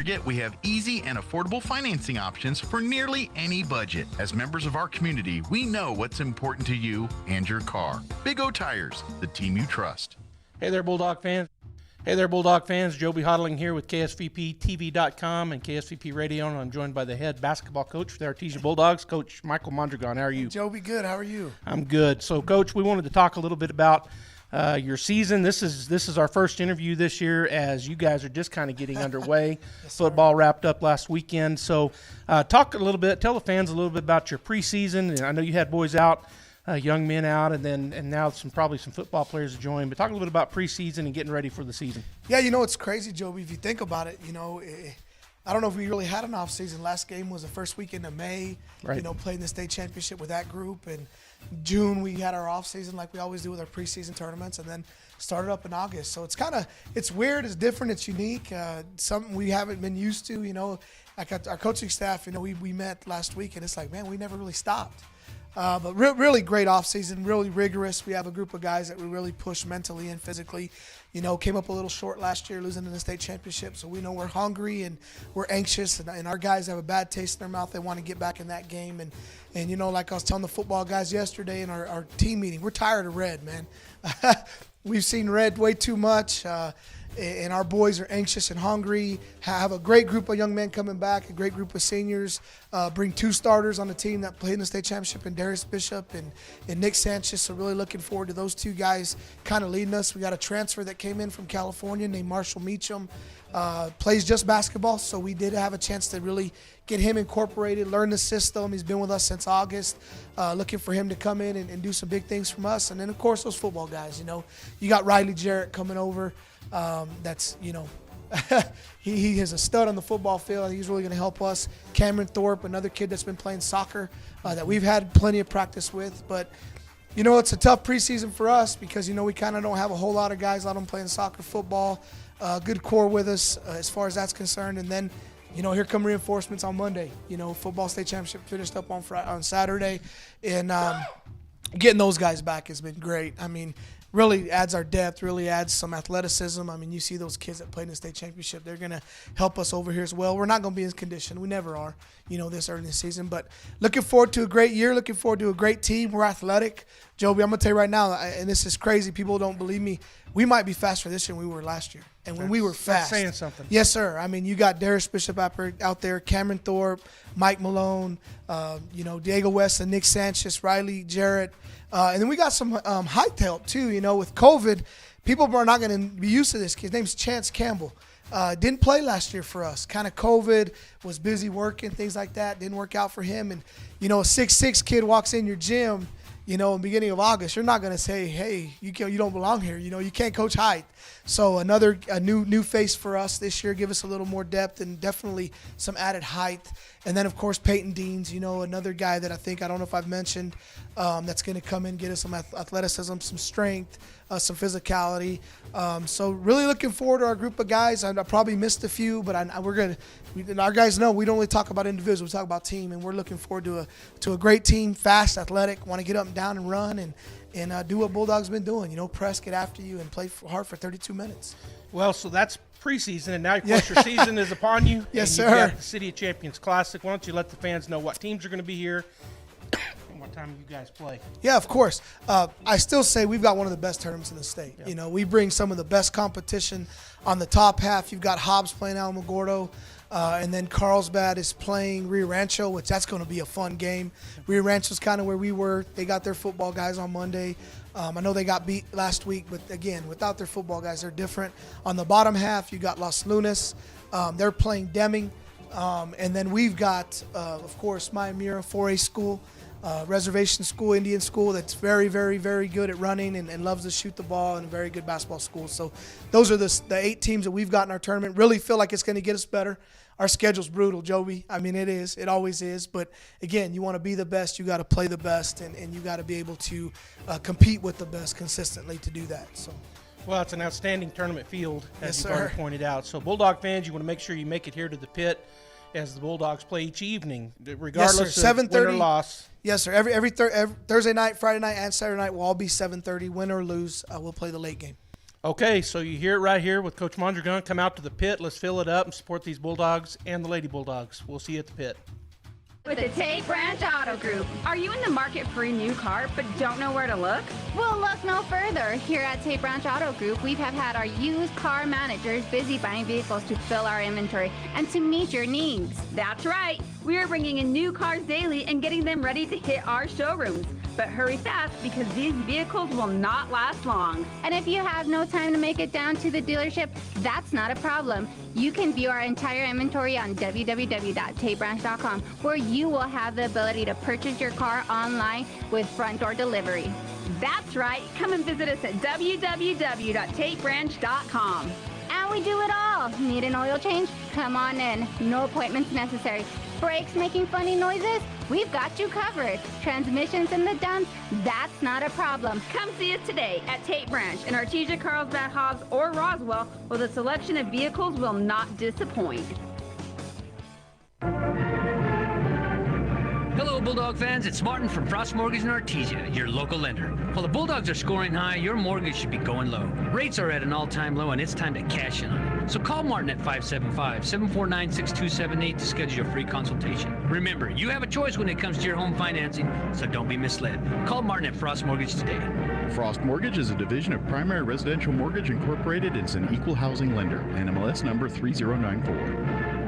Forget we have easy and affordable financing options for nearly any budget. As members of our community, we know what's important to you and your car. Big O Tires, the team you trust. Hey there, Bulldog fans. Joby Hodling here with KSVPTV.com and KSVP Radio, and I'm joined by the head basketball coach for the Artesia Bulldogs, Coach Michael Mondragon. How are you? Hey, Joby, good. How are you? I'm good. So, Coach, we wanted to talk a little bit about your season. This is our first interview this year, as you guys are just kind of getting underway. Yes, Football wrapped up last weekend. So, talk a little bit. Tell the fans a little bit about your preseason. And I know you had boys out, young men out, and now probably some football players to join. But talk a little bit about preseason and getting ready for the season. Yeah, it's crazy, Joby. If you think about it, I don't know if we really had an off season. Last game was the first weekend of May. Right. Playing the state championship with that group, and June we had our off season like we always do with our preseason tournaments, and then started up in August. So it's weird, it's different, it's unique, something we haven't been used to. Like our coaching staff, we met last week, and it's like, man, we never really stopped. But really great off season, really rigorous. We have a group of guys that we really push mentally and physically. Came up a little short last year, losing in the state championship. So we know we're hungry and we're anxious, and our guys have a bad taste in their mouth. They want to get back in that game. And like I was telling the football guys yesterday in our team meeting, we're tired of red, man. We've seen red way too much. And our boys are anxious and hungry. Have a great group of young men coming back, a great group of seniors. Bring 2 starters on the team that played in the state championship, and Darius Bishop and Nick Sanchez. So really looking forward to those 2 guys kind of leading us. We got a transfer that came in from California named Marshall Meacham. Plays just basketball, so we did have a chance to really get him incorporated, learn the system. He's been with us since August. Looking for him to come in and do some big things from us. And then, of course, those football guys. You got Riley Jarrett coming over. He is a stud on the football field. He's really going to help us. Cameron Thorpe, another kid that's been playing soccer that we've had plenty of practice with. But, it's a tough preseason for us because, we kind of don't have a whole lot of guys out on playing soccer, football. Good core with us as far as that's concerned. And then, here come reinforcements on Monday. Football state championship finished up on Saturday. And getting those guys back has been great. I mean, really adds our depth, really adds some athleticism. I mean, you see those kids that played in the state championship. They're going to help us over here as well. We're not going to be in condition. We never are, this early in the season. But looking forward to a great year, looking forward to a great team. We're athletic. Joby, I'm going to tell you right now, and this is crazy. People don't believe me. We might be faster this year than we were last year. And when we were fast. That's saying something. Yes, sir. I mean, you got Darius Bishop out there, Cameron Thorpe, Mike Malone, Diego West and Nick Sanchez, Riley Jarrett. And then we got some height help, too. With COVID, people are not going to be used to this. His name's Chance Campbell. Didn't play last year for us. Kind of COVID, was busy working, things like that. Didn't work out for him. And, a 6'6" kid walks in your gym, in the beginning of August. You're not going to say, hey, you don't belong here. You can't coach height. So a new face for us this year, give us a little more depth and definitely some added height. And then, of course, Peyton Deans, another guy that I don't know if I've mentioned, that's going to come in, get us some athleticism, some strength, some physicality. So really looking forward to our group of guys. I probably missed a few, but our guys know we don't really talk about individuals, we talk about team, and we're looking forward to a great team, fast, athletic, want to get up and down and run and do what Bulldogs been doing. Press, get after you, and play hard for 32 minutes. Well, so that's preseason, and now, of course, your season is upon you. Yes, and sir. You've got the City of Champions Classic. Why don't you let the fans know what teams are going to be here and what time you guys play? Yeah, of course. I still say we've got one of the best tournaments in the state. Yep. We bring some of the best competition on the top half. You've got Hobbs playing Alamogordo. And then Carlsbad is playing Rio Rancho, which that's going to be a fun game. Rio Rancho's kind of where we were. They got their football guys on Monday. I know they got beat last week, but again, without their football guys, they're different. On the bottom half, you got Los Lunas. They're playing Deming. And then we've got, of course, Miyamura 4A school, reservation school, Indian school that's very, very, very good at running and loves to shoot the ball, and a very good basketball school. So those are the 8 teams that we've got in our tournament. Really feel like it's going to get us better. Our schedule's brutal, Joby. I mean, it is. It always is. But, again, you want to be the best. You got to play the best, and you got to be able to compete with the best consistently to do that. So. Well, it's an outstanding tournament field, as Yes, you've already pointed out. So, Bulldog fans, you want to make sure you make it here to the pit as the Bulldogs play each evening, regardless of win or loss. Yes, sir. Every Thursday night, Friday night, and Saturday night will all be 7:30. Win or lose, we'll play the late game. Okay, so you hear it right here with Coach Mondragon. Come out to the pit. Let's fill it up and support these Bulldogs and the Lady Bulldogs. We'll see you at the pit. With the Tate Branch Auto Group. Are you in the market for a new car but don't know where to look? Well, look no further. Here at Tate Branch Auto Group, we have had our used car managers busy buying vehicles to fill our inventory and to meet your needs. That's right. We are bringing in new cars daily and getting them ready to hit our showrooms. But hurry fast because these vehicles will not last long. And if you have no time to make it down to the dealership, that's not a problem. You can view our entire inventory on www.tatebranch.com, where you will have the ability to purchase your car online with front door delivery. That's right. Come and visit us at www.tatebranch.com. And we do it all. Need an oil change? Come on in. No appointments necessary. Brakes making funny noises? We've got you covered. Transmissions in the dumps? That's not a problem. Come see us today at Tate Branch in Artesia, Carlsbad, Hobbs, or Roswell, where the selection of vehicles will not disappoint. Hello, Bulldog fans. It's Martin from Frost Mortgage in Artesia, your local lender. While the Bulldogs are scoring high, your mortgage should be going low. Rates are at an all-time low, and it's time to cash in on it. So call Martin at 575-749-6278 to schedule your free consultation. Remember, you have a choice when it comes to your home financing, so don't be misled. Call Martin at Frost Mortgage today. Frost Mortgage is a division of Primary Residential Mortgage Incorporated and is an equal housing lender. NMLS number 3094.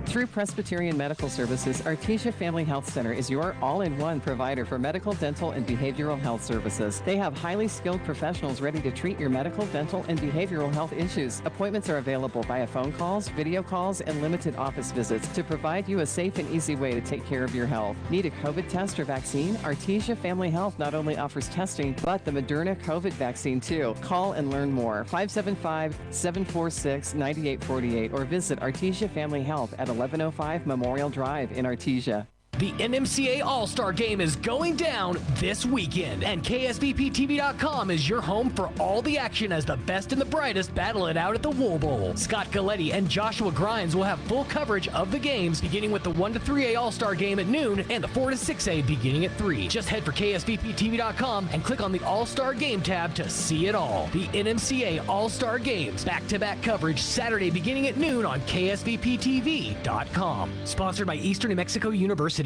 Through Presbyterian Medical Services, Artesia Family Health Center is your all-in-one provider for medical, dental, and behavioral health services. They have highly skilled professionals ready to treat your medical, dental, and behavioral health issues. Appointments are available via phone calls, video calls, and limited office visits to provide you a safe and easy way to take care of your health. Need a COVID test or vaccine? Artesia Family Health not only offers testing, but the Moderna COVID vaccine too. Call and learn more. 575-746-9848 or visit Artesia Family Health at 1105 Memorial Drive in Artesia. The NMCA All-Star Game is going down this weekend, and KSVPTV.com is your home for all the action as the best and the brightest battle it out at the Wool Bowl. Scott Galletti and Joshua Grimes will have full coverage of the games, beginning with the 1 to 3A All-Star Game at noon and the 4 to 6A beginning at 3. Just head for KSVPTV.com and click on the All-Star Game tab to see it all. The NMCA All-Star Games, back-to-back coverage Saturday beginning at noon on KSVPTV.com. Sponsored by Eastern New Mexico University.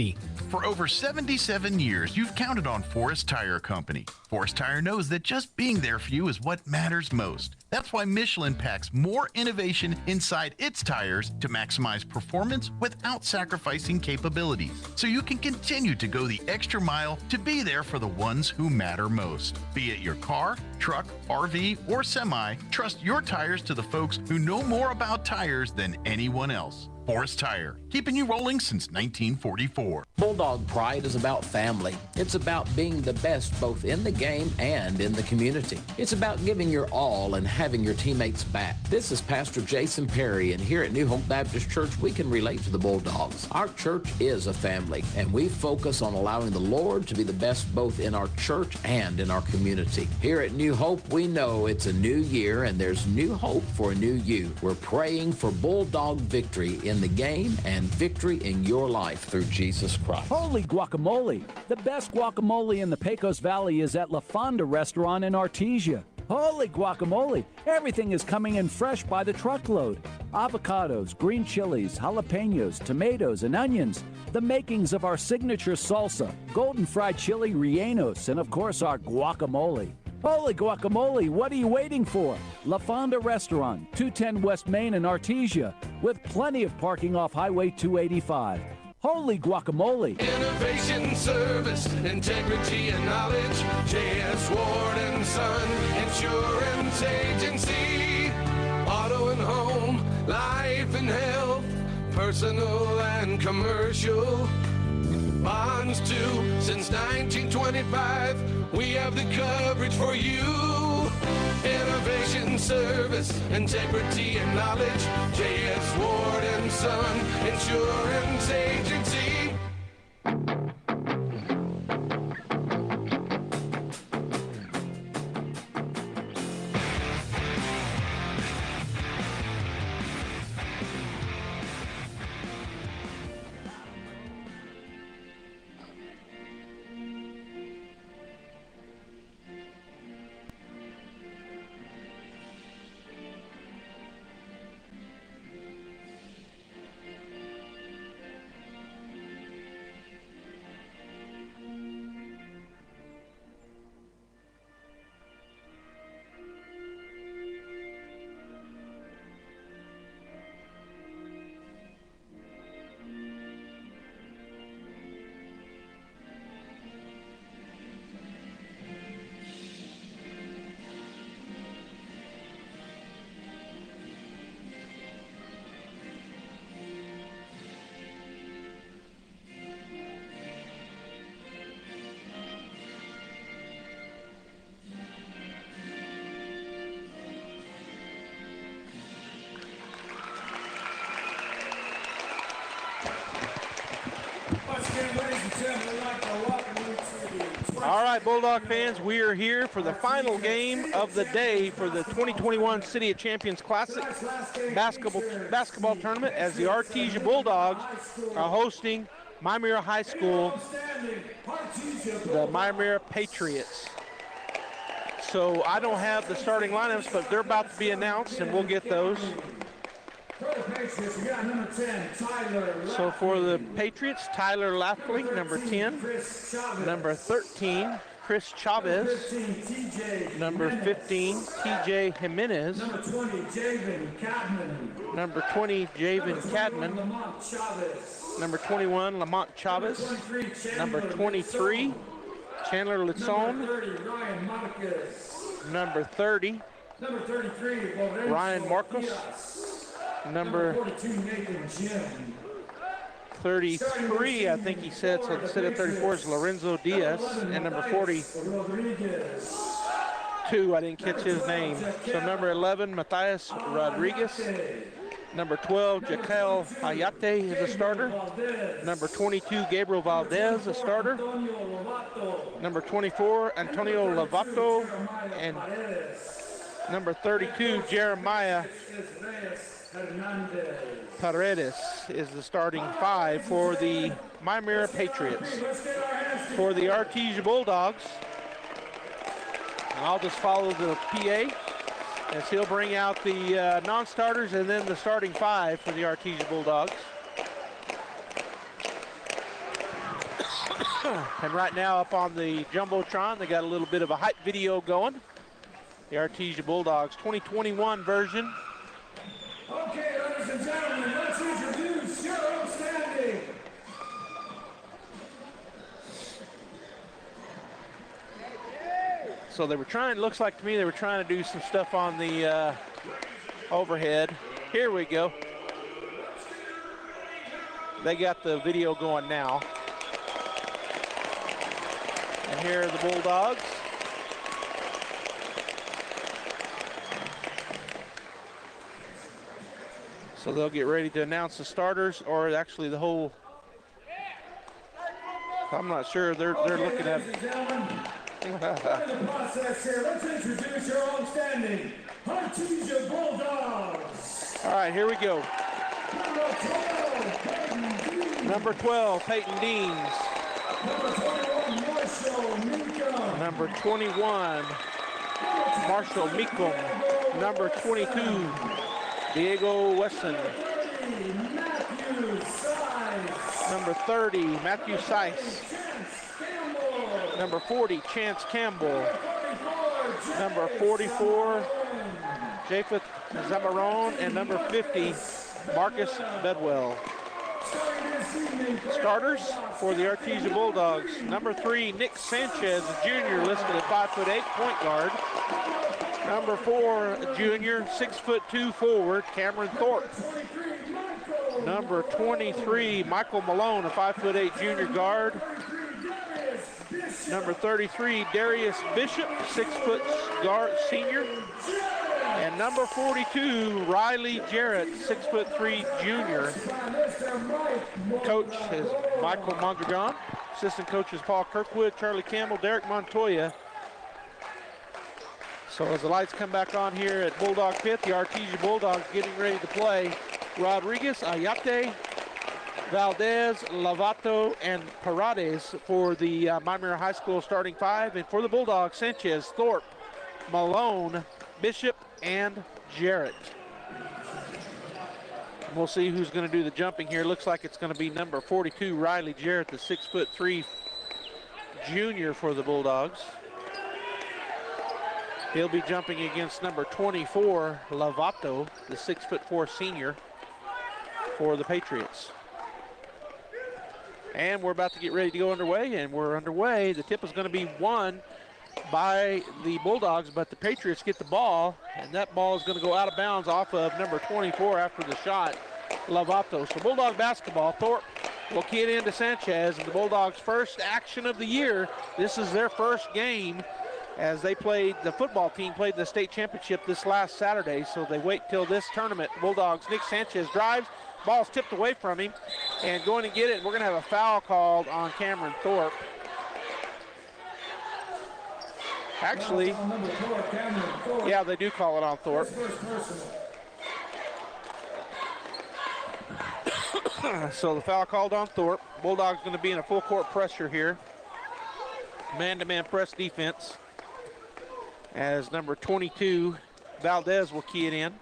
For over 77 years, you've counted on Forest Tire Company. Forest Tire knows that just being there for you is what matters most. That's why Michelin packs more innovation inside its tires to maximize performance without sacrificing capabilities, so you can continue to go the extra mile to be there for the ones who matter most. Be it your car, truck, RV, or semi, trust your tires to the folks who know more about tires than anyone else. Forest Tire, keeping you rolling since 1944. Bulldog Pride is about family. It's about being the best both in the game and in the community. It's about giving your all and having your teammates back. This is Pastor Jason Perry, and here at New Hope Baptist Church, we can relate to the Bulldogs. Our church is a family, and we focus on allowing the Lord to be the best both in our church and in our community. Here at New Hope, we know it's a new year, and there's new hope for a new you. We're praying for Bulldog victory in the game and victory in your life through Jesus Christ. Holy guacamole! The best guacamole in the Pecos Valley is at La Fonda Restaurant in Artesia. Holy guacamole! Everything is coming in fresh by the truckload. Avocados, green chilies, jalapenos, tomatoes, and onions. The makings of our signature salsa, golden fried chili rellenos, and of course our guacamole. Holy guacamole, what are you waiting for? La Fonda Restaurant, 210 West Main in Artesia, with plenty of parking off Highway 285. Holy guacamole. Innovation, service, integrity, and knowledge. J.S. Ward and Son Insurance Agency. Auto and home, life and health, personal and commercial. Bonds too, since 1925, we have the coverage for you. Innovation, service, integrity, and knowledge. J.S. Ward and Son Insurance Agency. All right, Bulldog fans, we are here for the final game of the day for the 2021 City of Champions Classic basketball tournament as the Artesia Bulldogs are hosting Miyamura High School, the Miyamura Patriots. So I don't have the starting lineups, but they're about to be announced, and we'll get those. So for the Patriots, Tyler Laffley, number 10. Number 13, Chris Chavez. Number 15, TJ Jimenez. Number 20, Javen Cadman. Number 21, Lamont Chavez. Number 23, Chandler Litzone. Number 30, Ryan Marcos. Number 33, I think he said, so instead of 34 is Lorenzo Diaz. And number 42, I didn't catch his name. So number 11, Matthias Rodriguez. Number 12, Jaquel Hayate is a starter. Number 22, Gabriel Valdez, a starter. Number 24, Antonio Lovato. And number 32, Jeremiah Paredes is the starting five for the Miyamura Patriots. For the Artesia Bulldogs, I'll just follow the PA as he'll bring out the non-starters and then the starting five for the Artesia Bulldogs. And right now up on the Jumbotron, they got a little bit of a hype video going. The Artesia Bulldogs 2021 version. Okay, ladies and gentlemen, let's introduce your outstanding. So they were trying, looks like to me they were trying to do some stuff on the overhead. Here we go. They got the video going now. And here are the Bulldogs. So they'll get ready to announce the starters, or actually the whole, I'm not sure, they're looking at it. The process here, let's introduce your outstanding Artesia Bulldogs. All right, here we go. Number 12, Peyton Deans. Number 21, Marshall Meekum. Number 22, Diego Wesson. Number 30, Matthew Seiss. Number 40, Chance Campbell. Number 44, Japheth Zamarone. And number 50, Marcus Bedwell. Starters for the Artesia Bulldogs. Number 3, Nick Sanchez, junior, listed at 5'8", point guard. Number 4, junior, 6'2", forward, Cameron Thorpe. Number 23, Michael Malone, a 5'8", junior guard. Number 33, Darius Bishop, 6' guard, senior. And number 42, Riley Jarrett, 6'3", junior. Coach is Michael Mondragon. Assistant coach is Paul Kirkwood, Charlie Campbell, Derek Montoya. So as the lights come back on here at Bulldog Pit, the Artesia Bulldogs getting ready to play Rodriguez, Ayate, Valdez, Lovato, and Paredes for the Miyamura High School starting five. And for the Bulldogs, Sanchez, Thorpe, Malone, Bishop, and Jarrett. We'll see who's going to do the jumping here. Looks like it's going to be number 42, Riley Jarrett, the 6'3" junior for the Bulldogs. He'll be jumping against number 24, Lovato, the 6'4" senior for the Patriots. And we're about to get ready to go underway, and we're underway. The tip is going to be won by the Bulldogs, but the Patriots get the ball, and that ball is going to go out of bounds off of number 24 after the shot, Lovato. So Bulldog basketball, Thorpe will key it into Sanchez, and the Bulldogs' first action of the year. This is their first game as they played, the football team played the state championship this last Saturday, so they wait till this tournament. Bulldogs, Nick Sanchez drives, ball's tipped away from him. and going to get it. We're going to have a foul called on Cameron Thorpe. Actually, yeah, they do call it on Thorpe. So the foul called on Thorpe. Bulldogs going to be in a full court pressure here. Man-to-man press defense. As number 22, Valdez, will key it in.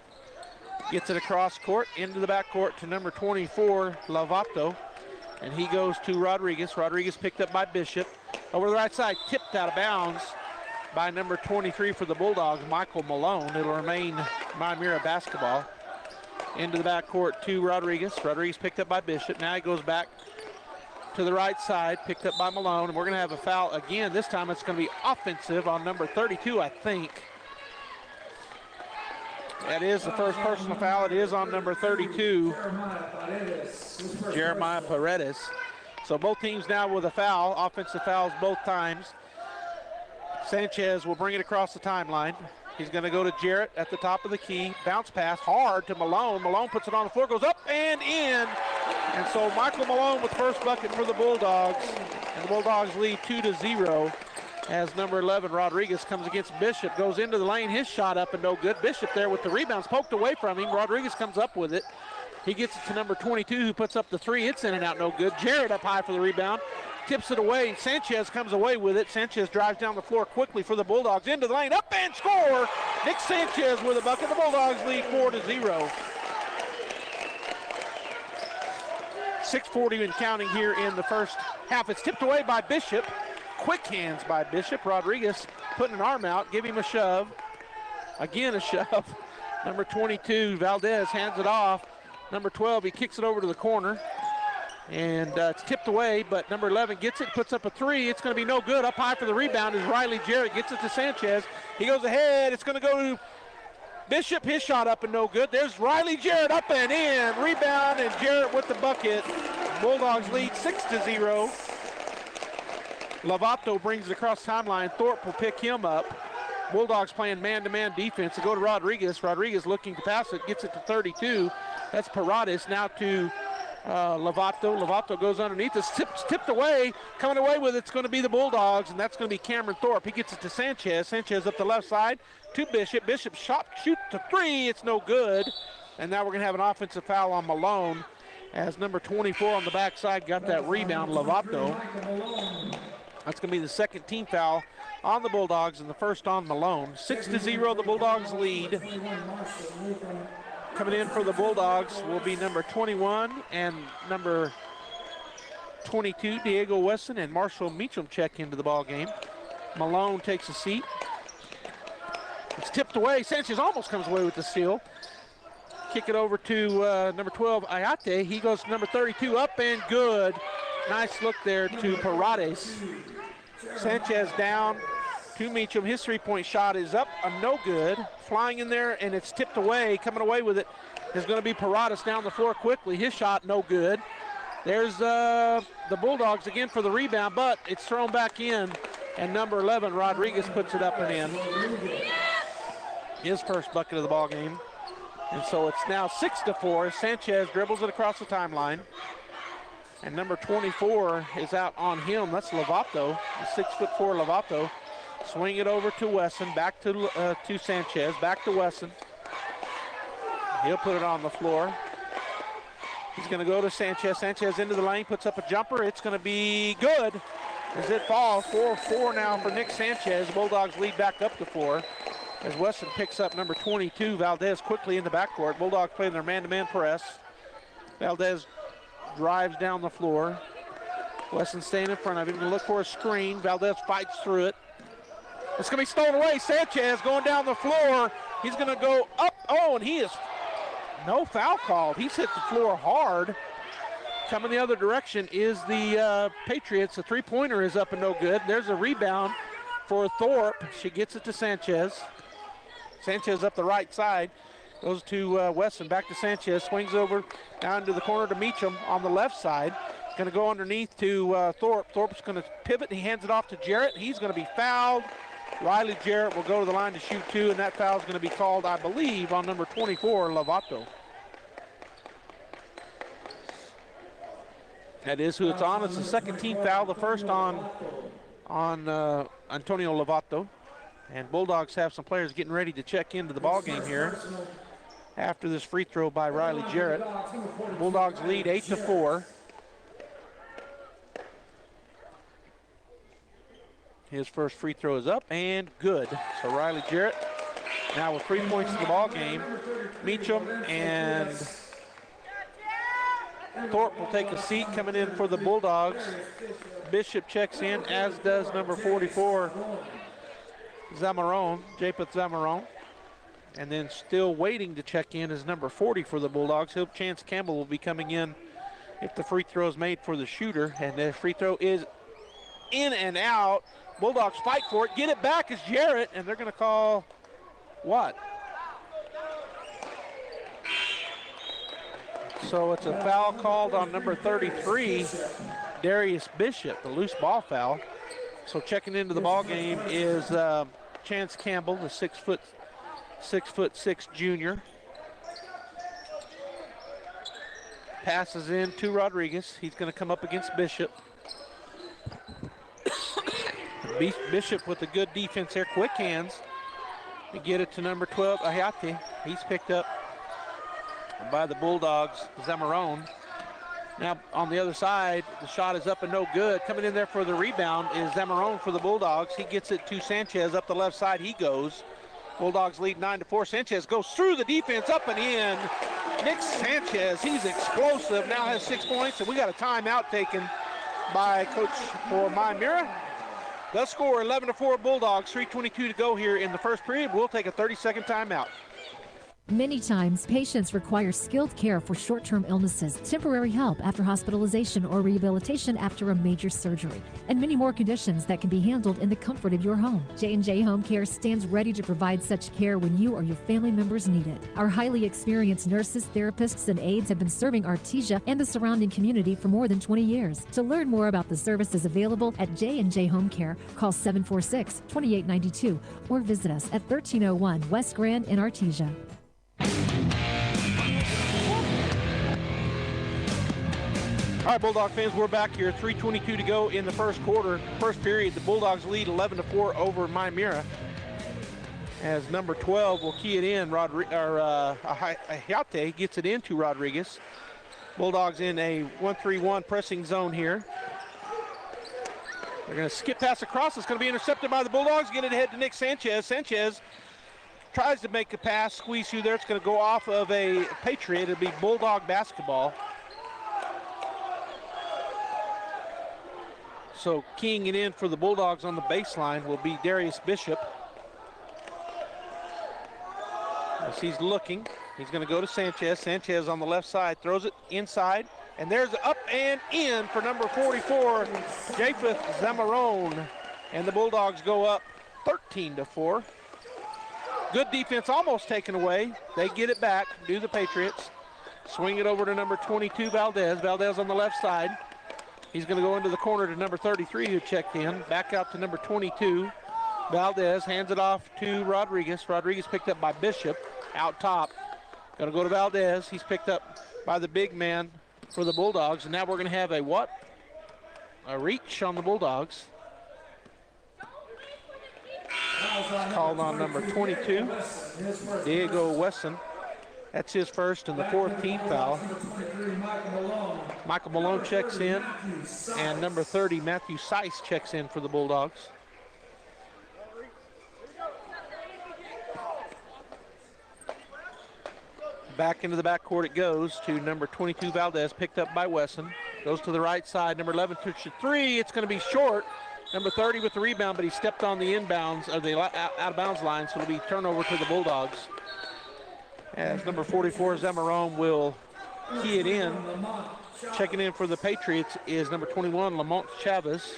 Gets it across court, into the backcourt to number 24, Lovato. And he goes to Rodriguez. Rodriguez picked up by Bishop. Over the right side, tipped out of bounds by number 23 for the Bulldogs, Michael Malone. It'll remain Miyamura basketball. Into the backcourt to Rodriguez. Rodriguez picked up by Bishop. Now he goes back to the right side, picked up by Malone. And we're going to have a foul again. This time it's going to be offensive on number 32, I think. That is the first personal foul. It is on number 32, Jeremiah Paredes. So both teams now with a foul, offensive fouls both times. Sanchez will bring it across the timeline. He's going to go to Jarrett at the top of the key. Bounce pass hard to Malone. Malone puts it on the floor, goes up and in. And so Michael Malone with first bucket for the Bulldogs. And the Bulldogs lead 2-0 as number 11, Rodriguez, comes against Bishop. Goes into the lane. His shot up and no good. Bishop there with the rebounds poked away from him. Rodriguez comes up with it. He gets it to number 22, who puts up the three. It's in and out, no good. Jarrett up high for the rebound. Tips it away. Sanchez comes away with it. Sanchez drives down the floor quickly for the Bulldogs. Into the lane, up and score. Nick Sanchez with a bucket. The Bulldogs lead 4-0. 6:40 and counting here in the first half. It's tipped away by Bishop. Quick hands by Bishop. Rodriguez putting an arm out. Give him a shove. Again a shove. Number 22, Valdez, hands it off. Number 12, he kicks it over to the corner. And it's tipped away, but number 11 gets it, puts up a three. It's going to be no good. Up high for the rebound is Riley Jarrett. Gets it to Sanchez. He goes ahead. It's going to go to Bishop. His shot up and no good. There's Riley Jarrett up and in. Rebound, and Jarrett with the bucket. Bulldogs lead 6-0. Lovato brings it across timeline. Thorpe will pick him up. Bulldogs playing man-to-man defense. They go to Rodriguez. Rodriguez looking to pass it. Gets it to 32. That's Paredes. Now to Lovato. Lovato goes underneath. It's tipped away. Coming away with it's going to be the Bulldogs, and that's going to be Cameron Thorpe. He gets it to Sanchez. Sanchez up the left side to Bishop. Bishop shoot to three. It's no good. And now we're going to have an offensive foul on Malone as number 24 on the backside got that rebound, Lovato. That's going to be the second team foul on the Bulldogs and the first on Malone. 6-0, the Bulldogs lead. Coming in for the Bulldogs will be number 21 and number 22, Diego Wesson, and Marshall Meacham check into the ball game. Malone takes a seat. It's tipped away. Sanchez almost comes away with the steal. Kick it over to number 12, Ayate. He goes to number 32, up and good. Nice look there to Paredes. Sanchez down to Meacham. His three-point shot is up, no good. Flying in there, and it's tipped away. Coming away with it is going to be Paredes down the floor quickly. His shot, no good. There's the Bulldogs again for the rebound, but it's thrown back in, and number 11, Rodriguez, puts it up and in. His first bucket of the ball game. And so it's now 6-4. Sanchez dribbles it across the timeline. And number 24 is out on him. That's Lovato, the 6'4" Lovato. Swing it over to Wesson, back to Sanchez, back to Wesson. He'll put it on the floor. He's going to go to Sanchez. Sanchez into the lane, puts up a jumper. It's going to be good as it falls. 4-4 now for Nick Sanchez. Bulldogs lead back up to 4 as Wesson picks up number 22, Valdez, quickly in the backcourt. Bulldogs playing their man-to-man press. Valdez drives down the floor. Wesson staying in front of him to look for a screen. Valdez fights through it. It's going to be stolen away. Sanchez going down the floor. He's going to go up. Oh, and he is no foul called. He's hit the floor hard. Coming the other direction is the Patriots. The three-pointer is up and no good. There's a rebound for Thorpe. She gets it to Sanchez. Sanchez up the right side. Goes to Wesson, back to Sanchez. Swings over down to the corner to Meacham on the left side. Going to go underneath to Thorpe. Thorpe's going to pivot. He hands it off to Jarrett. He's going to be fouled. Riley Jarrett will go to the line to shoot two, and that foul is going to be called, I believe, on number 24, Lovato. That is who it's on. It's the second team foul, the first on Antonio Lovato. And Bulldogs have some players getting ready to check into the ball game here after this free throw by Riley Jarrett. Bulldogs lead 8-4. His first free throw is up and good. So Riley Jarrett now with 3 points in the ball game. Meacham and Thorpe will take a seat. Coming in for the Bulldogs, Bishop checks in, as does number 44, Zamarone, Japheth Zamarone. And then still waiting to check in is number 40 for the Bulldogs. Chance Campbell will be coming in if the free throw is made for the shooter. And the free throw is in and out. Bulldogs fight for it. Get it back is Jarrett, and they're going to call what? So it's a foul called on number 33, Darius Bishop, the loose ball foul. So checking into the ball game is Chance Campbell, the 6'6" junior. Passes in to Rodriguez. He's going to come up against Bishop. Bishop with a good defense here, quick hands. To get it to number 12, Ayate. He's picked up by the Bulldogs, Zamarone. Now on the other side, the shot is up and no good. Coming in there for the rebound is Zamarone for the Bulldogs. He gets it to Sanchez up the left side. He goes. Bulldogs lead 9-4. Sanchez goes through the defense, up and in. Nick Sanchez, he's explosive, now has 6 points, and we got a timeout taken by coach for Miyamura. The score 11-4 Bulldogs, 3:22 to go here in the first period. We'll take a 30-second timeout. Many times, patients require skilled care for short-term illnesses, temporary help after hospitalization or rehabilitation after a major surgery, and many more conditions that can be handled in the comfort of your home. J&J Home Care stands ready to provide such care when you or your family members need it. Our highly experienced nurses, therapists, and aides have been serving Artesia and the surrounding community for more than 20 years. To learn more about the services available at J&J Home Care, call 746-2892 or visit us at 1301 West Grand in Artesia. All right, Bulldog fans, we're back here. 3:22 to go in the first quarter. First period, the Bulldogs lead 11-4 over Miyamura. As number 12 will key it in, Ayate gets it into Rodriguez. Bulldogs in a 1-3-1 pressing zone here. They're going to skip pass across. It's going to be intercepted by the Bulldogs. Get it ahead to Nick Sanchez. Sanchez tries to make a pass, squeeze through there. It's going to go off of a Patriot. It'll be Bulldog basketball. So keying it in for the Bulldogs on the baseline will be Darius Bishop. As he's looking, he's going to go to Sanchez. Sanchez on the left side, throws it inside, and there's up and in for number 44, Japheth Zamarone. And the Bulldogs go up 13-4. Good defense almost taken away. They get it back, do the Patriots. Swing it over to number 22, Valdez. Valdez on the left side. He's going to go into the corner to number 33 who checked in. Back out to number 22. Valdez hands it off to Rodriguez. Rodriguez picked up by Bishop out top. Going to go to Valdez. He's picked up by the big man for the Bulldogs. And now we're going to have a what? A reach on the Bulldogs. Called on number 22, Diego Wesson. That's his first and the fourth team foul. Michael Malone checks in, and number 30, Matthew Seiss, checks in for the Bulldogs. Back into the backcourt it goes to number 22, Valdez, picked up by Wesson. Goes to the right side, number 11, touches three. It's going to be short. Number 30 with the rebound, but he stepped on the inbounds, or the out-of-bounds line, so it'll be turnover to the Bulldogs. As number 44, Zamarone, will key it in. Checking in for the Patriots is number 21, Lamont Chavez.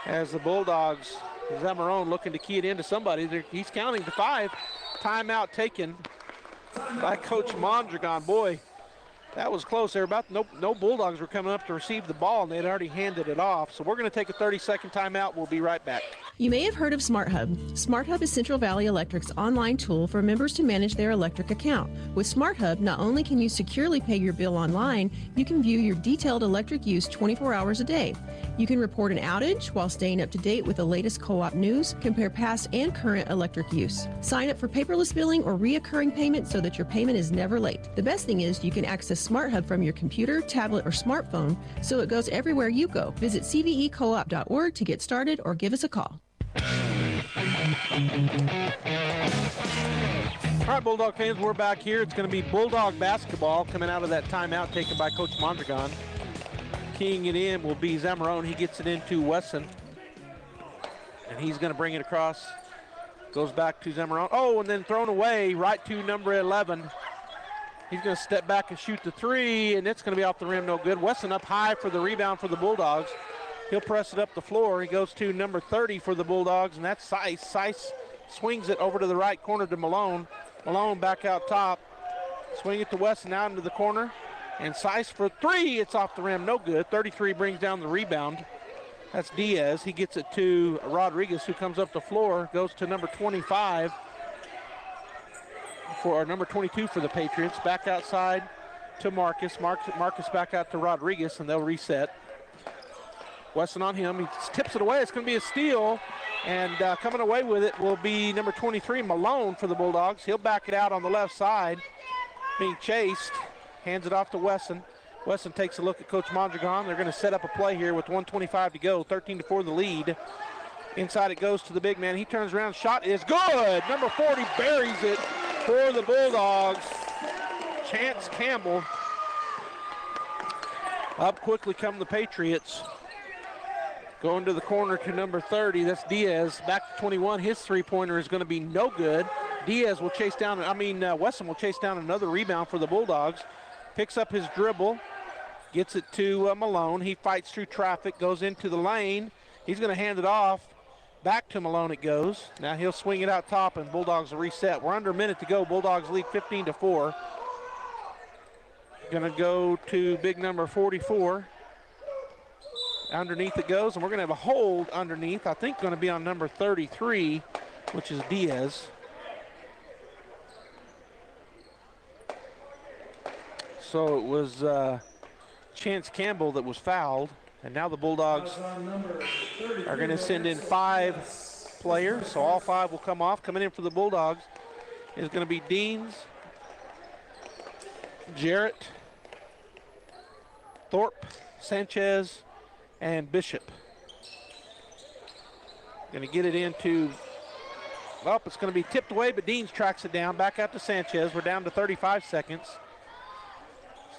As the Bulldogs, Zamarone looking to key it into somebody. He's counting to 5. Timeout taken by Coach Mondragon. Boy, that was close. There about no Bulldogs were coming up to receive the ball, and they'd already handed it off. So we're going to take a 30-second timeout. We'll be right back. You may have heard of SmartHub. SmartHub is Central Valley Electric's online tool for members to manage their electric account. With SmartHub, not only can you securely pay your bill online, you can view your detailed electric use 24 hours a day. You can report an outage while staying up to date with the latest co-op news, compare past and current electric use. Sign up for paperless billing or reoccurring payment so that your payment is never late. The best thing is you can access SmartHub from your computer, tablet, or smartphone, so it goes everywhere you go. Visit cvecoop.org to get started or give us a call. All right, Bulldog fans, we're back here. It's going to be Bulldog basketball coming out of that timeout taken by Coach Mondragon. Keying it in will be Zamarone. He gets it into Wesson. And he's going to bring it across. Goes back to Zamarone. Oh, and then thrown away right to number 11. He's going to step back and shoot the three, and it's going to be off the rim, no good. Wesson up high for the rebound for the Bulldogs. He'll press it up the floor. He goes to number 30 for the Bulldogs, and that's Seiss. Seiss swings it over to the right corner to Malone. Malone back out top. Swing it to Wesson out into the corner. And Seiss for three. It's off the rim, no good. 33 brings down the rebound. That's Diaz. He gets it to Rodriguez, who comes up the floor, goes to number 25 or number 22 for the Patriots. Back outside to Marcus. Marcus back out to Rodriguez, and they'll reset. Wesson on him. He tips it away. It's going to be a steal. And coming away with it will be number 23, Malone, for the Bulldogs. He'll back it out on the left side. Being chased. Hands it off to Wesson. Wesson takes a look at Coach Mondragon. They're going to set up a play here with 1:25 to go. 13-4 the lead. Inside it goes to the big man. He turns around. Shot is good. Number 40 buries it for the Bulldogs. Chance Campbell. Up quickly come the Patriots. Going to the corner to number 30. That's Diaz. Back to 21. His three-pointer is going to be no good. Diaz will chase down, Wesson will chase down another rebound for the Bulldogs. Picks up his dribble. Gets it to Malone. He fights through traffic. Goes into the lane. He's going to hand it off. Back to Malone it goes. Now he'll swing it out top, and Bulldogs will reset. We're under a minute to go. Bulldogs lead 15-4. Going to go to big number 44. Underneath it goes, and we're going to have a hold underneath. I think going to be on number 33, which is Diaz. So it was Chance Campbell that was fouled, and now the Bulldogs are going to send in 5 players, so all 5 will come off. Coming in for the Bulldogs is going to be Deans, Jarrett, Thorpe, Sanchez, and Bishop. Going to get it into, it's going to be tipped away, but Deans tracks it down. Back out to Sanchez. We're down to 35 seconds.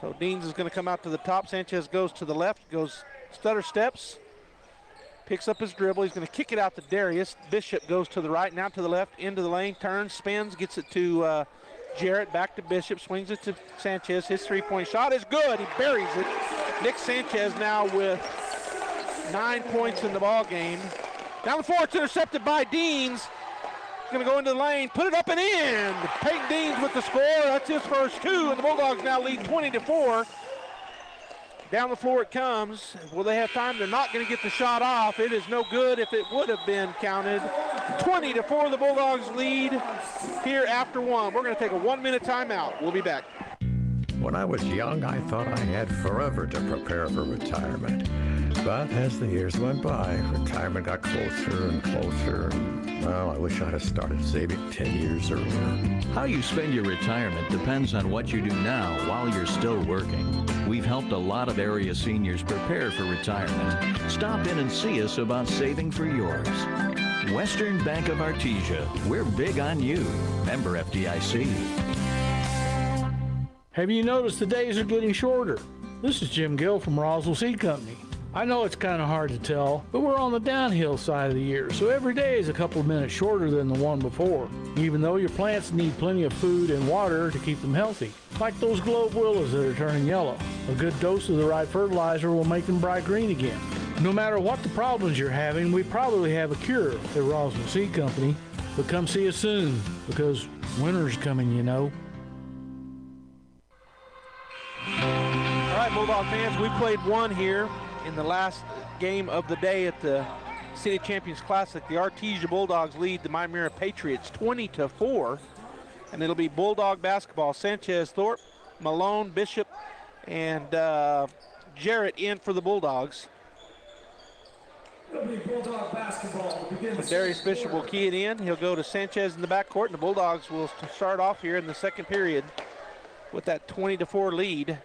So Deans is going to come out to the top. Sanchez goes to the left, goes stutter steps, picks up his dribble. He's going to kick it out to Darius. Bishop goes to the right, now to the left, into the lane, turns, spins, gets it to Jarrett, back to Bishop, swings it to Sanchez. His three-point shot is good. He buries it. Nick Sanchez now with 9 points in the ball game. Down the floor, it's intercepted by Deans. Going to go into the lane, put it up and in. Peyton Deans with the score. That's his first 2, and the Bulldogs now lead 20-4. Down the floor it comes. Will they have time? They're not going to get the shot off. It is no good if it would have been counted. 20-4, the Bulldogs lead here after 1. We're going to take a 1-minute timeout. We'll be back. When I was young, I thought I had forever to prepare for retirement. But as the years went by, retirement got closer and closer. And, well, I wish I'd have started saving 10 years earlier. How you spend your retirement depends on what you do now while you're still working. We've helped a lot of area seniors prepare for retirement. Stop in and see us about saving for yours. Western Bank of Artesia. We're big on you. Member FDIC. Have you noticed the days are getting shorter? This is Jim Gill from Roswell Seed Company. I know it's kind of hard to tell, but we're on the downhill side of the year, so every day is a couple of minutes shorter than the one before, even though your plants need plenty of food and water to keep them healthy. Like those globe willows that are turning yellow. A good dose of the right fertilizer will make them bright green again. No matter what the problems you're having, we probably have a cure at Roswell Seed Company, but come see us soon, because winter's coming, you know. All right, Bulldog fans, we played 1 here in the last game of the day at the City Champions Classic. The Artesia Bulldogs lead the Miyamura Patriots 20-4. And it'll be Bulldog basketball. Sanchez, Thorpe, Malone, Bishop, and Jarrett in for the Bulldogs. Bulldog basketball. So Darius Bishop will key it in. He'll go to Sanchez in the backcourt, and the Bulldogs will start off here in the second period with that 20-4 lead.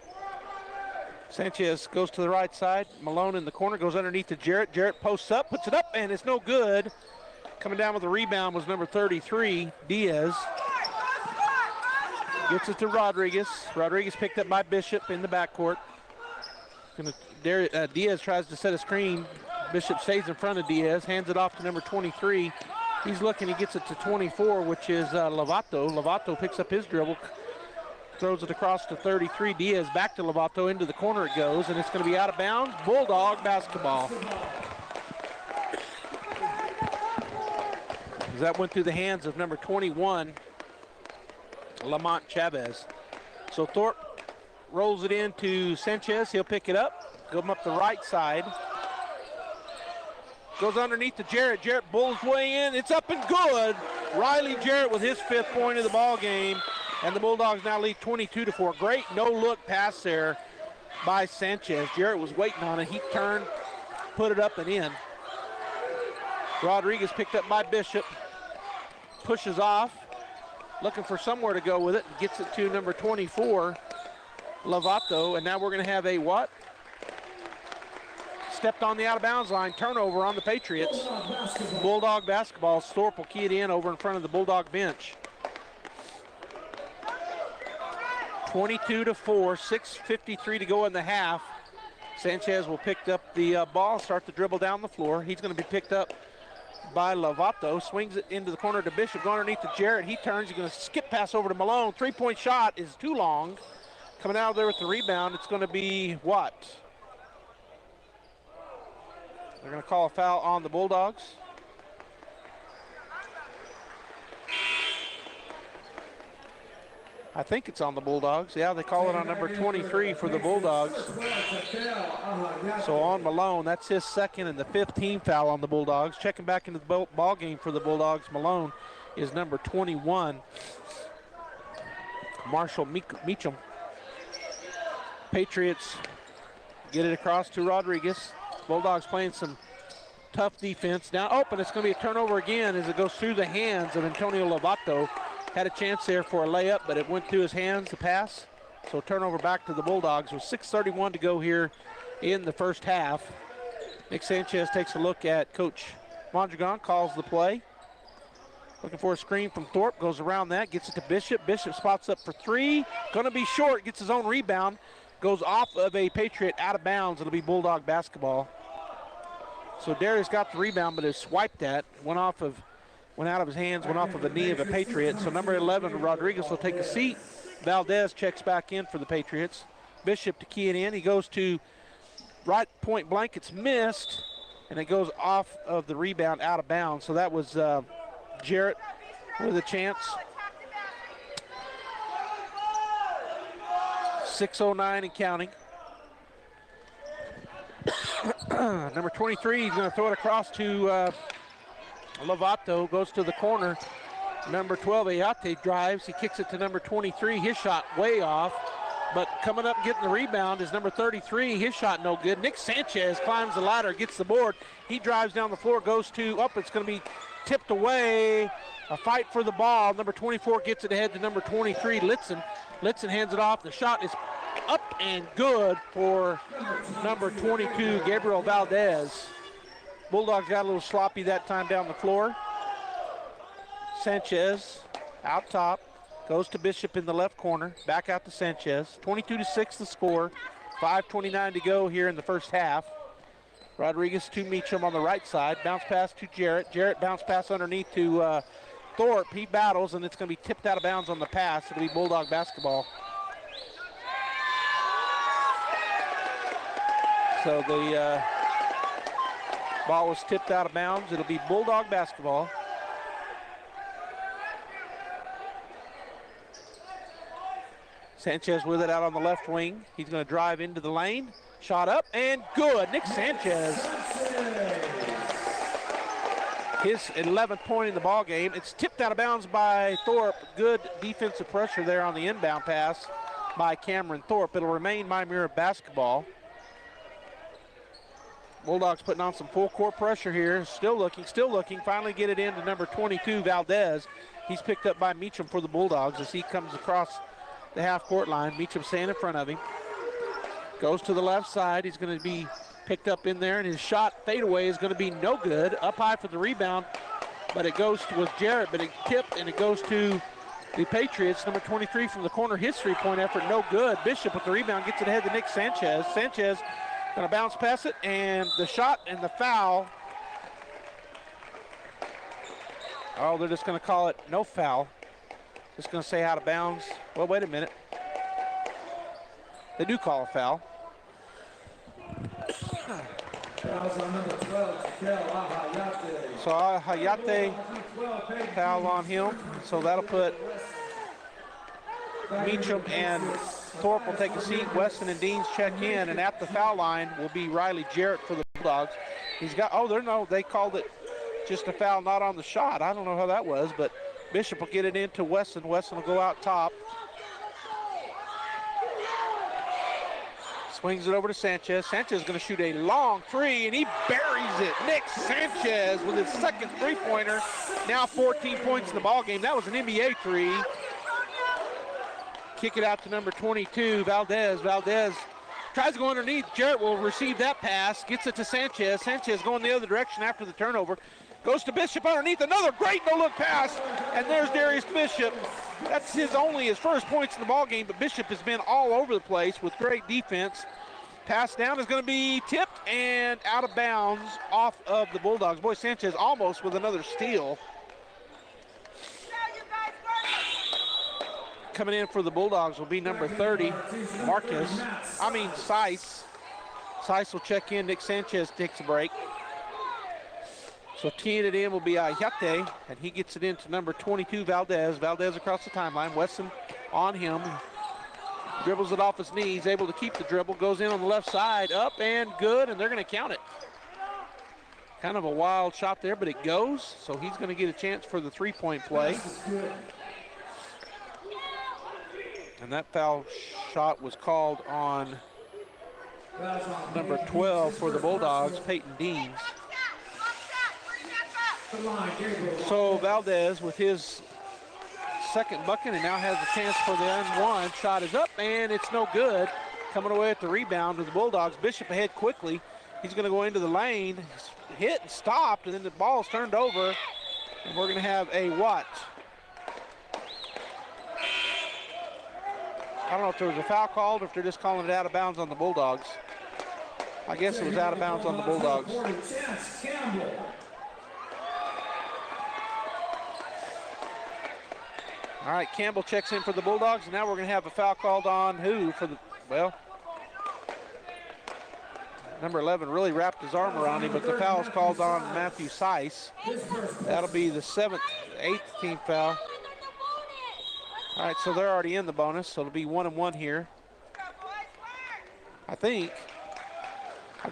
Sanchez goes to the right side. Malone in the corner, goes underneath to Jarrett. Jarrett posts up, puts it up, and it's no good. Coming down with the rebound was number 33, Diaz. Gets it to Rodriguez. Rodriguez picked up by Bishop in the backcourt. Diaz tries to set a screen. Bishop stays in front of Diaz, hands it off to number 23. He's looking, he gets it to 24, which is Lovato. Lovato picks up his dribble, throws it across to 33. Diaz back to Lovato, into the corner it goes, and it's going to be out of bounds. Bulldog basketball. As that went through the hands of number 21, Lamont Chavez. So Thorpe rolls it into Sanchez. He'll pick it up, go up the right side. Goes underneath to Jarrett. Jarrett bulls way in. It's up and good. Riley Jarrett with his 5th point of the ball game. And the Bulldogs now lead 22-4. Great no-look pass there by Sanchez. Jarrett was waiting on it. He turned, put it up and in. Rodriguez picked up by Bishop. Pushes off. Looking for somewhere to go with it. Gets it to number 24, Lovato. And now we're going to have a what? Stepped on the out-of-bounds line. Turnover on the Patriots. Bulldog basketball. Thorpe will key it in over in front of the Bulldog bench. 22-4, 6:53 to go in the half. Sanchez will pick up the ball, start the dribble down the floor. He's going to be picked up by Lovato. Swings it into the corner to Bishop. Going underneath to Jarrett. He turns. He's going to skip pass over to Malone. 3-point shot is too long. Coming out of there with the rebound, it's going to be what? They're going to call a foul on the Bulldogs. I think it's on the Bulldogs. Yeah, they call it on number 23 for the Bulldogs. So on Malone, that's his 2nd and the 5th team foul on the Bulldogs. Checking back into the ball game for the Bulldogs, Malone is number 21. Marshall Meacham. Patriots get it across to Rodriguez. Bulldogs playing some tough defense. Now open, it's going to be a turnover again as it goes through the hands of Antonio Lovato. Had a chance there for a layup, but it went through his hands, the pass. So turnover back to the Bulldogs with 6:31 to go here in the first half. Nick Sanchez takes a look at Coach Mondragon, calls the play. Looking for a screen from Thorpe, goes around that, gets it to Bishop. Bishop spots up for 3, gonna be short, gets his own rebound. Goes off of a Patriot out of bounds. It'll be Bulldog basketball. So Darius got the rebound, but has swiped that. Went out of his hands, went off of a knee of a Patriot. So number 11, Rodriguez, will take a seat. Valdez checks back in for the Patriots. Bishop to key it in. He goes to right point blank. It's missed, and it goes off of the rebound out of bounds. So that was Jarrett with a chance. 6:09 and counting. Number 23, he's going to throw it across to Lovato, goes to the corner. Number 12, Ayate drives. He kicks it to number 23. His shot way off. But coming up getting the rebound is number 33. His shot no good. Nick Sanchez climbs the ladder, gets the board. He drives down the floor, goes to up. It's going to be tipped away. A fight for the ball. Number 24 gets it ahead to number 23, Litzen. Litzen hands it off. The shot is up and good for number 22, Gabriel Valdez. Bulldogs got a little sloppy that time down the floor. Sanchez out top, goes to Bishop in the left corner, back out to Sanchez. 22-6 the score, 5:29 to go here in the first half. Rodriguez to Meacham on the right side, bounce pass to Jarrett. Jarrett bounce pass underneath to Thorpe. He battles, and it's going to be tipped out of bounds on the pass. It'll be Bulldog basketball. So the ball was tipped out of bounds. It'll be Bulldog basketball. Sanchez with it out on the left wing. He's going to drive into the lane. Shot up and good. Nick Sanchez. his 11th point in the ball game. It's tipped out of bounds by Thorpe. Good defensive pressure there on the inbound pass by Cameron Thorpe. It'll remain Miyamura basketball. Bulldogs putting on some full court pressure here. Still looking. Finally get it into number 22, Valdez. He's picked up by Meacham for the Bulldogs as he comes across the half-court line. Meacham staying in front of him. Goes to the left side. He's going to be picked up in there, and his shot fadeaway is going to be no good. Up high for the rebound, but it goes with Jarrett, but it tipped, and it goes to the Patriots. Number 23 from the corner, his three-point effort, no good. Bishop with the rebound gets it ahead to Nick Sanchez. Sanchez going to bounce past it, and the shot and the foul. Oh, they're just going to call it no foul. Just going to say out of bounds. Well, wait a minute. They do call a foul. So Hayate foul on him. So that'll put Meacham and Thorpe will take a seat. Weston and Deans check in, and at the foul line will be Riley Jarrett for the Bulldogs. He's got, they called it just a foul, not on the shot. I don't know how that was, but Bishop will get it into Weston. Weston will go out top. Swings it over to Sanchez. Sanchez is going to shoot a long three, and he buries it. Nick Sanchez with his second three-pointer. Now 14 points in the ballgame. That was an NBA three. Kick it out to number 22, Valdez. Valdez tries to go underneath. Jarrett will receive that pass. Gets it to Sanchez. Sanchez going the other direction after the turnover. Goes to Bishop underneath. Another great no-look pass. And there's Darius Bishop. That's his first points in the ballgame, but Bishop has been all over the place with great defense. Pass down is going to be tipped and out of bounds off of the Bulldogs. Boy, Sanchez almost with another steal. Coming in for the Bulldogs will be number 30, Sice. Sice will check in. Nick Sanchez takes a break. So teeing it in will be Ayate, and he gets it into number 22, Valdez. Valdez across the timeline. Weston on him. Dribbles it off his knees, able to keep the dribble. Goes in on the left side, up and good, and they're going to count it. Kind of a wild shot there, but it goes. So he's going to get a chance for the three-point play. And that foul shot was called on number 12 for the Bulldogs, Peyton Deans. So Valdez with his second bucket and now has a chance for the and-one. Shot is up and it's no good. Coming away at the rebound with the Bulldogs. Bishop ahead quickly. He's going to go into the lane. Hit and stopped, and then the ball's turned over. And we're going to have a what? I don't know if there was a foul called or if they're just calling it out of bounds on the Bulldogs. I guess it was out of bounds on the Bulldogs. All right, Campbell checks in for the Bulldogs, and now we're going to have a foul called on who for the, number 11 really wrapped his arm around him, but the foul is called on Matthew Sice. That'll be the 8th team foul. All right, so they're already in the bonus, so it'll be 1-1 here. I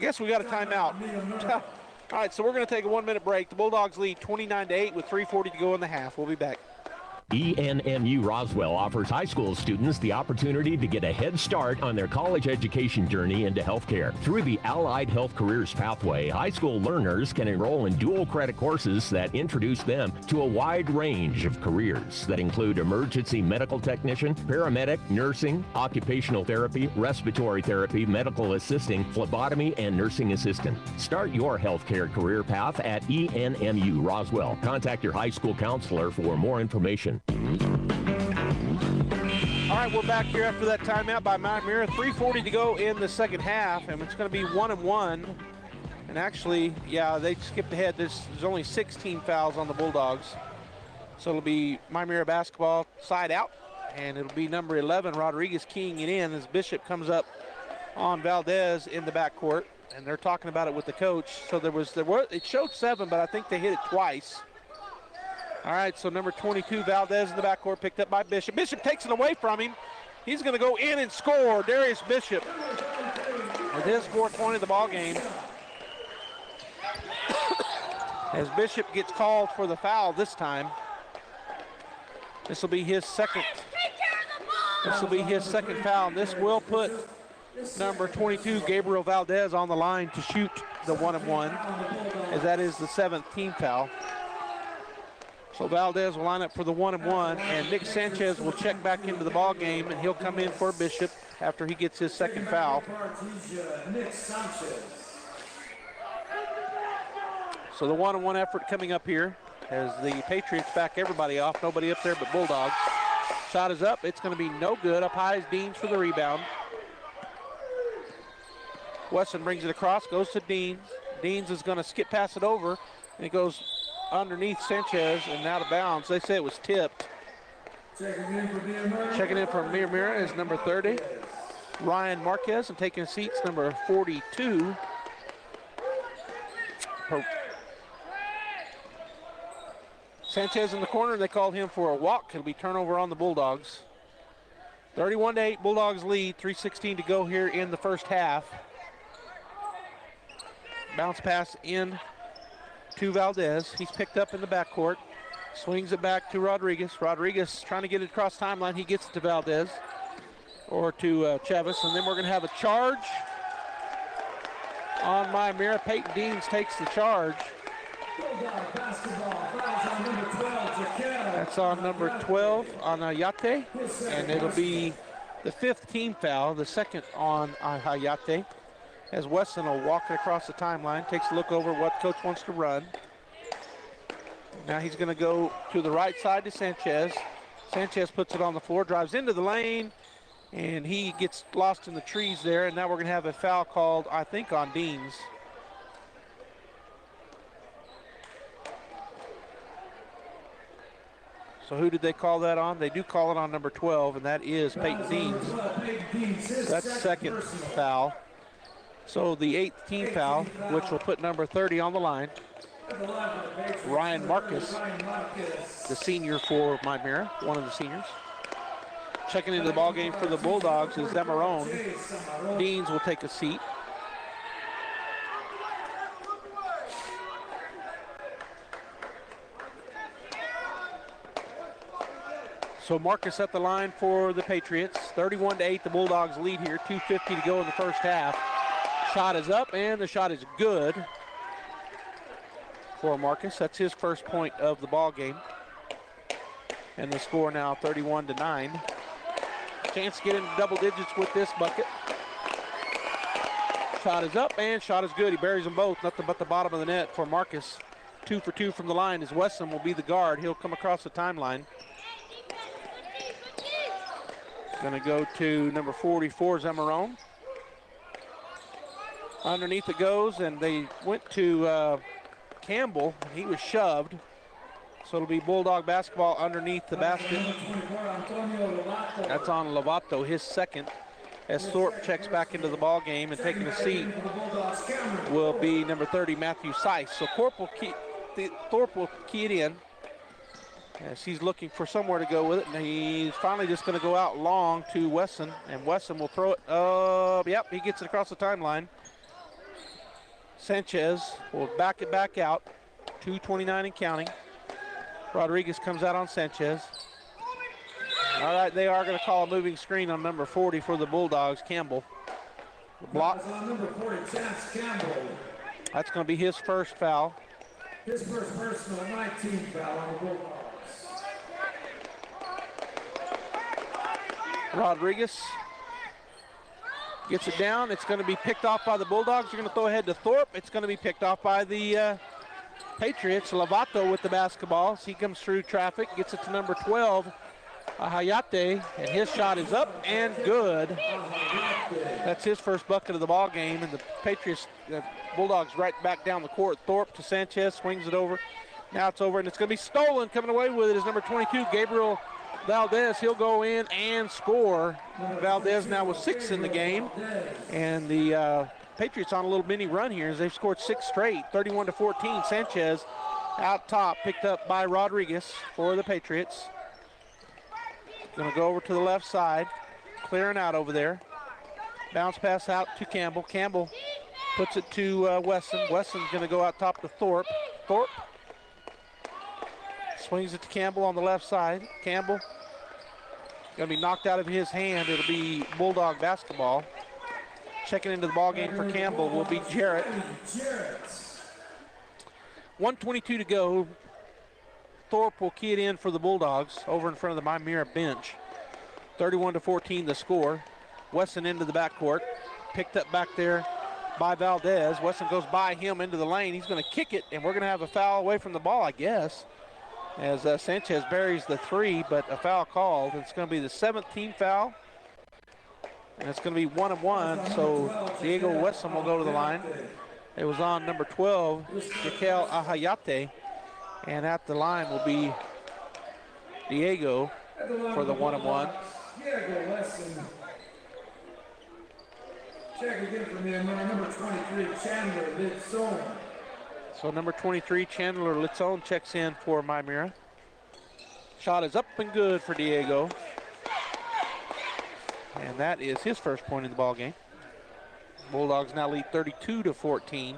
guess we got a timeout. All right, so we're going to take a 1-minute break. The Bulldogs lead 29-8 with 3:40 to go in the half. We'll be back. ENMU Roswell offers high school students the opportunity to get a head start on their college education journey into healthcare. Through the Allied Health Careers Pathway, high school learners can enroll in dual credit courses that introduce them to a wide range of careers that include emergency medical technician, paramedic, nursing, occupational therapy, respiratory therapy, medical assisting, phlebotomy, and nursing assistant. Start your healthcare career path at ENMU Roswell. Contact your high school counselor for more information. All right, we're back here after that timeout by Miyamura. 3:40 to go in the second half, and it's going to be 1-1. And actually, yeah, they skipped ahead. There's only 16 fouls on the Bulldogs. So it'll be Miyamura basketball side out, and it'll be number 11, Rodriguez, keying it in as Bishop comes up on Valdez in the backcourt. And they're talking about it with the coach. So it showed 7, but I think they hit it twice. All right, so number 22, Valdez in the backcourt, picked up by Bishop. Bishop takes it away from him. He's going to go in and score. Darius Bishop with his 4th point of the ball game. As Bishop gets called for the foul this time. This will be his second. This will be his second foul. And this will put number 22, Gabriel Valdez, on the line to shoot the 1-and-1, as that is the 7th team foul. So Valdez will line up for the 1-and-1, and Nick Sanchez will check back into the ball game, and he'll come in for Bishop after he gets his second foul. So the 1-on-1 effort coming up here as the Patriots back everybody off. Nobody up there but Bulldogs. Shot is up. It's going to be no good. Up high is Deans for the rebound. Wesson brings it across, goes to Deans. Deans is going to skip pass it over, and it goes underneath Sanchez and out of bounds. They say it was tipped. Checking in for Miyamura is number 30, Ryan Marquez, and taking seats number 42. Sanchez in the corner. They called him for a walk. It'll be turnover on the Bulldogs. 31-8, Bulldogs lead. 3:16 to go here in the first half. Bounce pass in to Valdez. He's picked up in the backcourt. Swings it back to Rodriguez. Rodriguez trying to get it across timeline. He gets it to Valdez or to Chavis. And then we're going to have a charge on Miyamura. Peyton Deans takes the charge. That's on number 12 on Hayate, and it'll be the 5th team foul, the second on Hayate, as Wesson will walk it across the timeline, takes a look over what coach wants to run. Now he's going to go to the right side to Sanchez. Sanchez puts it on the floor, drives into the lane, and he gets lost in the trees there, and now we're going to have a foul called, I think, on Deans. So who did they call that on? They do call it on number 12, and that is Peyton Deans. That's second foul. So the 8th team foul, which will put number 30 on the line. Ryan Marcus, the senior for Miyamura, one of the seniors. Checking into the ball game for the Bulldogs is Zamarone. Deans will take a seat. So Marcus at the line for the Patriots. 31-8, the Bulldogs lead here. 2:50 to go in the first half. Shot is up, and the shot is good for Marcus. That's his first point of the ball game. And the score now 31-9. Chance to get into double digits with this bucket. Shot is up, and shot is good. He buries them both. Nothing but the bottom of the net for Marcus. 2 for 2 from the line as Wesson will be the guard. He'll come across the timeline. Going to go to number 44, Zamarone. Underneath it goes, and they went to Campbell. He was shoved. So it'll be Bulldog basketball underneath the basket. That's on Lovato, his second. As Thorpe checks back into the ball game and taking a seat will be number 30, Matthew Seiss. So Thorpe will key it in as he's looking for somewhere to go with it, and he's finally just going to go out long to Wesson, and Wesson will throw it. Yep, he gets it across the timeline. Sanchez will back it back out. 2:29 and counting. Rodriguez comes out on Sanchez. All right, they are going to call a moving screen on number 40 for the Bulldogs, Campbell. The block. That's going to be his first foul. His first personal 19 foul on the Bulldogs. Rodriguez gets it down. It's going to be picked off by the Bulldogs. You're going to throw ahead to Thorpe. It's going to be picked off by the Patriots. Lovato with the basketball. So he comes through traffic, gets it to number 12, Hayate, and his shot is up and good. That's his first bucket of the ball game, and the Patriots, Bulldogs right back down the court. Thorpe to Sanchez, swings it over. Now it's over, and it's going to be stolen. Coming away with it is number 22, Gabriel Valdez. He'll go in and score. Valdez now with 6 in the game, and the Patriots on a little mini run here as they've scored 6 straight, 31-14. Sanchez out top, picked up by Rodriguez for the Patriots. Going to go over to the left side, clearing out over there. Bounce pass out to Campbell. Campbell puts it to Wesson. Wesson's going to go out top to Thorpe. Thorpe swings it to Campbell on the left side. Campbell going to be knocked out of his hand. It'll be Bulldog basketball. Checking into the ball game for Campbell will be Jarrett. 1:22 to go. Thorpe will key it in for the Bulldogs over in front of the Miyamura bench. 31-14 the score. Wesson into the backcourt. Picked up back there by Valdez. Wesson goes by him into the lane. He's going to kick it, and we're going to have a foul away from the ball, I guess, as Sanchez buries the three, but a foul called. It's going to be the 7th team foul, and it's going to be 1-1, so Diego Wesson will go to the line. It was on number 12, Mikel Ahayate, and at the line will be Diego for the 1-1. Diego Wesson. Check again for Miyamura, number 23, Chandler Litzone. So number 23, Chandler Litzone, checks in for Miyamura. Shot is up and good for Diego. And that is his first point in the ball game. Bulldogs now lead 32-14.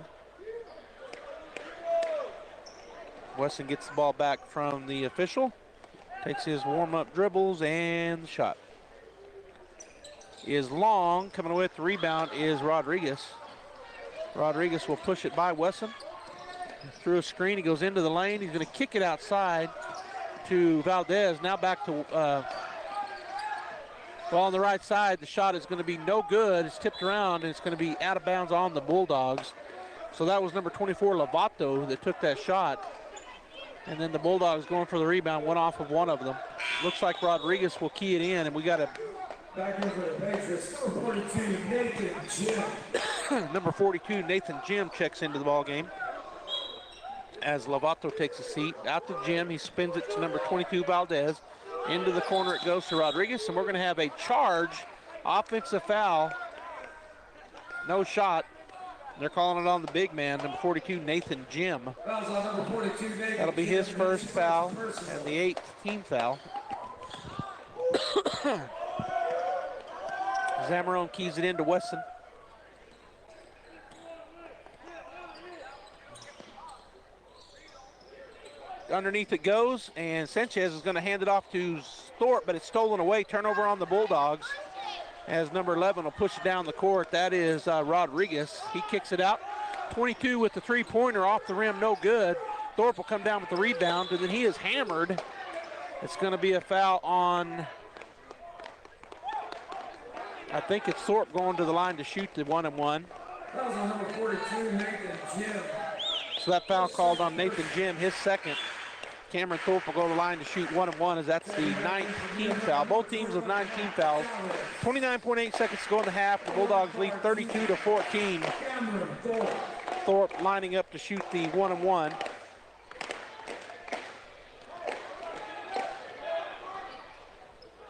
Wesson gets the ball back from the official. Takes his warm-up dribbles, and the shot is long. Coming away with the rebound is Rodriguez. Rodriguez will push it by Wesson. Through a screen, he goes into the lane. He's going to kick it outside to Valdez. Now back to ball on the right side. The shot is going to be no good. It's tipped around, and it's going to be out of bounds on the Bulldogs. So that was number 24, Lovato, that took that shot. And then the Bulldogs going for the rebound, went off of one of them. Looks like Rodriguez will key it in, and we got a back in for the Patriots, number 42, Nathan Jim. number 42, Nathan Jim checks into the ball game. As Lovato takes a seat, out to Jim, he spins it to number 22, Valdez. Into the corner it goes to Rodriguez, and we're going to have a charge, offensive foul. No shot. They're calling it on the big man, number 42, Nathan Jim. Foul's on number 42, Nathan. That'll be his first foul and the 8th team foul. Zamarone keys it into Wesson. Underneath it goes, and Sanchez is going to hand it off to Thorpe, but it's stolen away. Turnover on the Bulldogs as number 11 will push it down the court. That is Rodriguez. He kicks it out. 22 with the three-pointer off the rim, no good. Thorpe will come down with the rebound, and then he is hammered. It's going to be a foul on, I think it's Thorpe going to the line to shoot the 1-and-1. Foul's on number 42, Nathan Jim. So that foul called on Nathan Jim, his second. Cameron Thorpe will go to the line to shoot 1-and-1 as that's the 9th team foul. Both teams with 9 team fouls. 29.8 seconds to go in the half. The Bulldogs lead 32-14. Thorpe lining up to shoot the 1-and-1.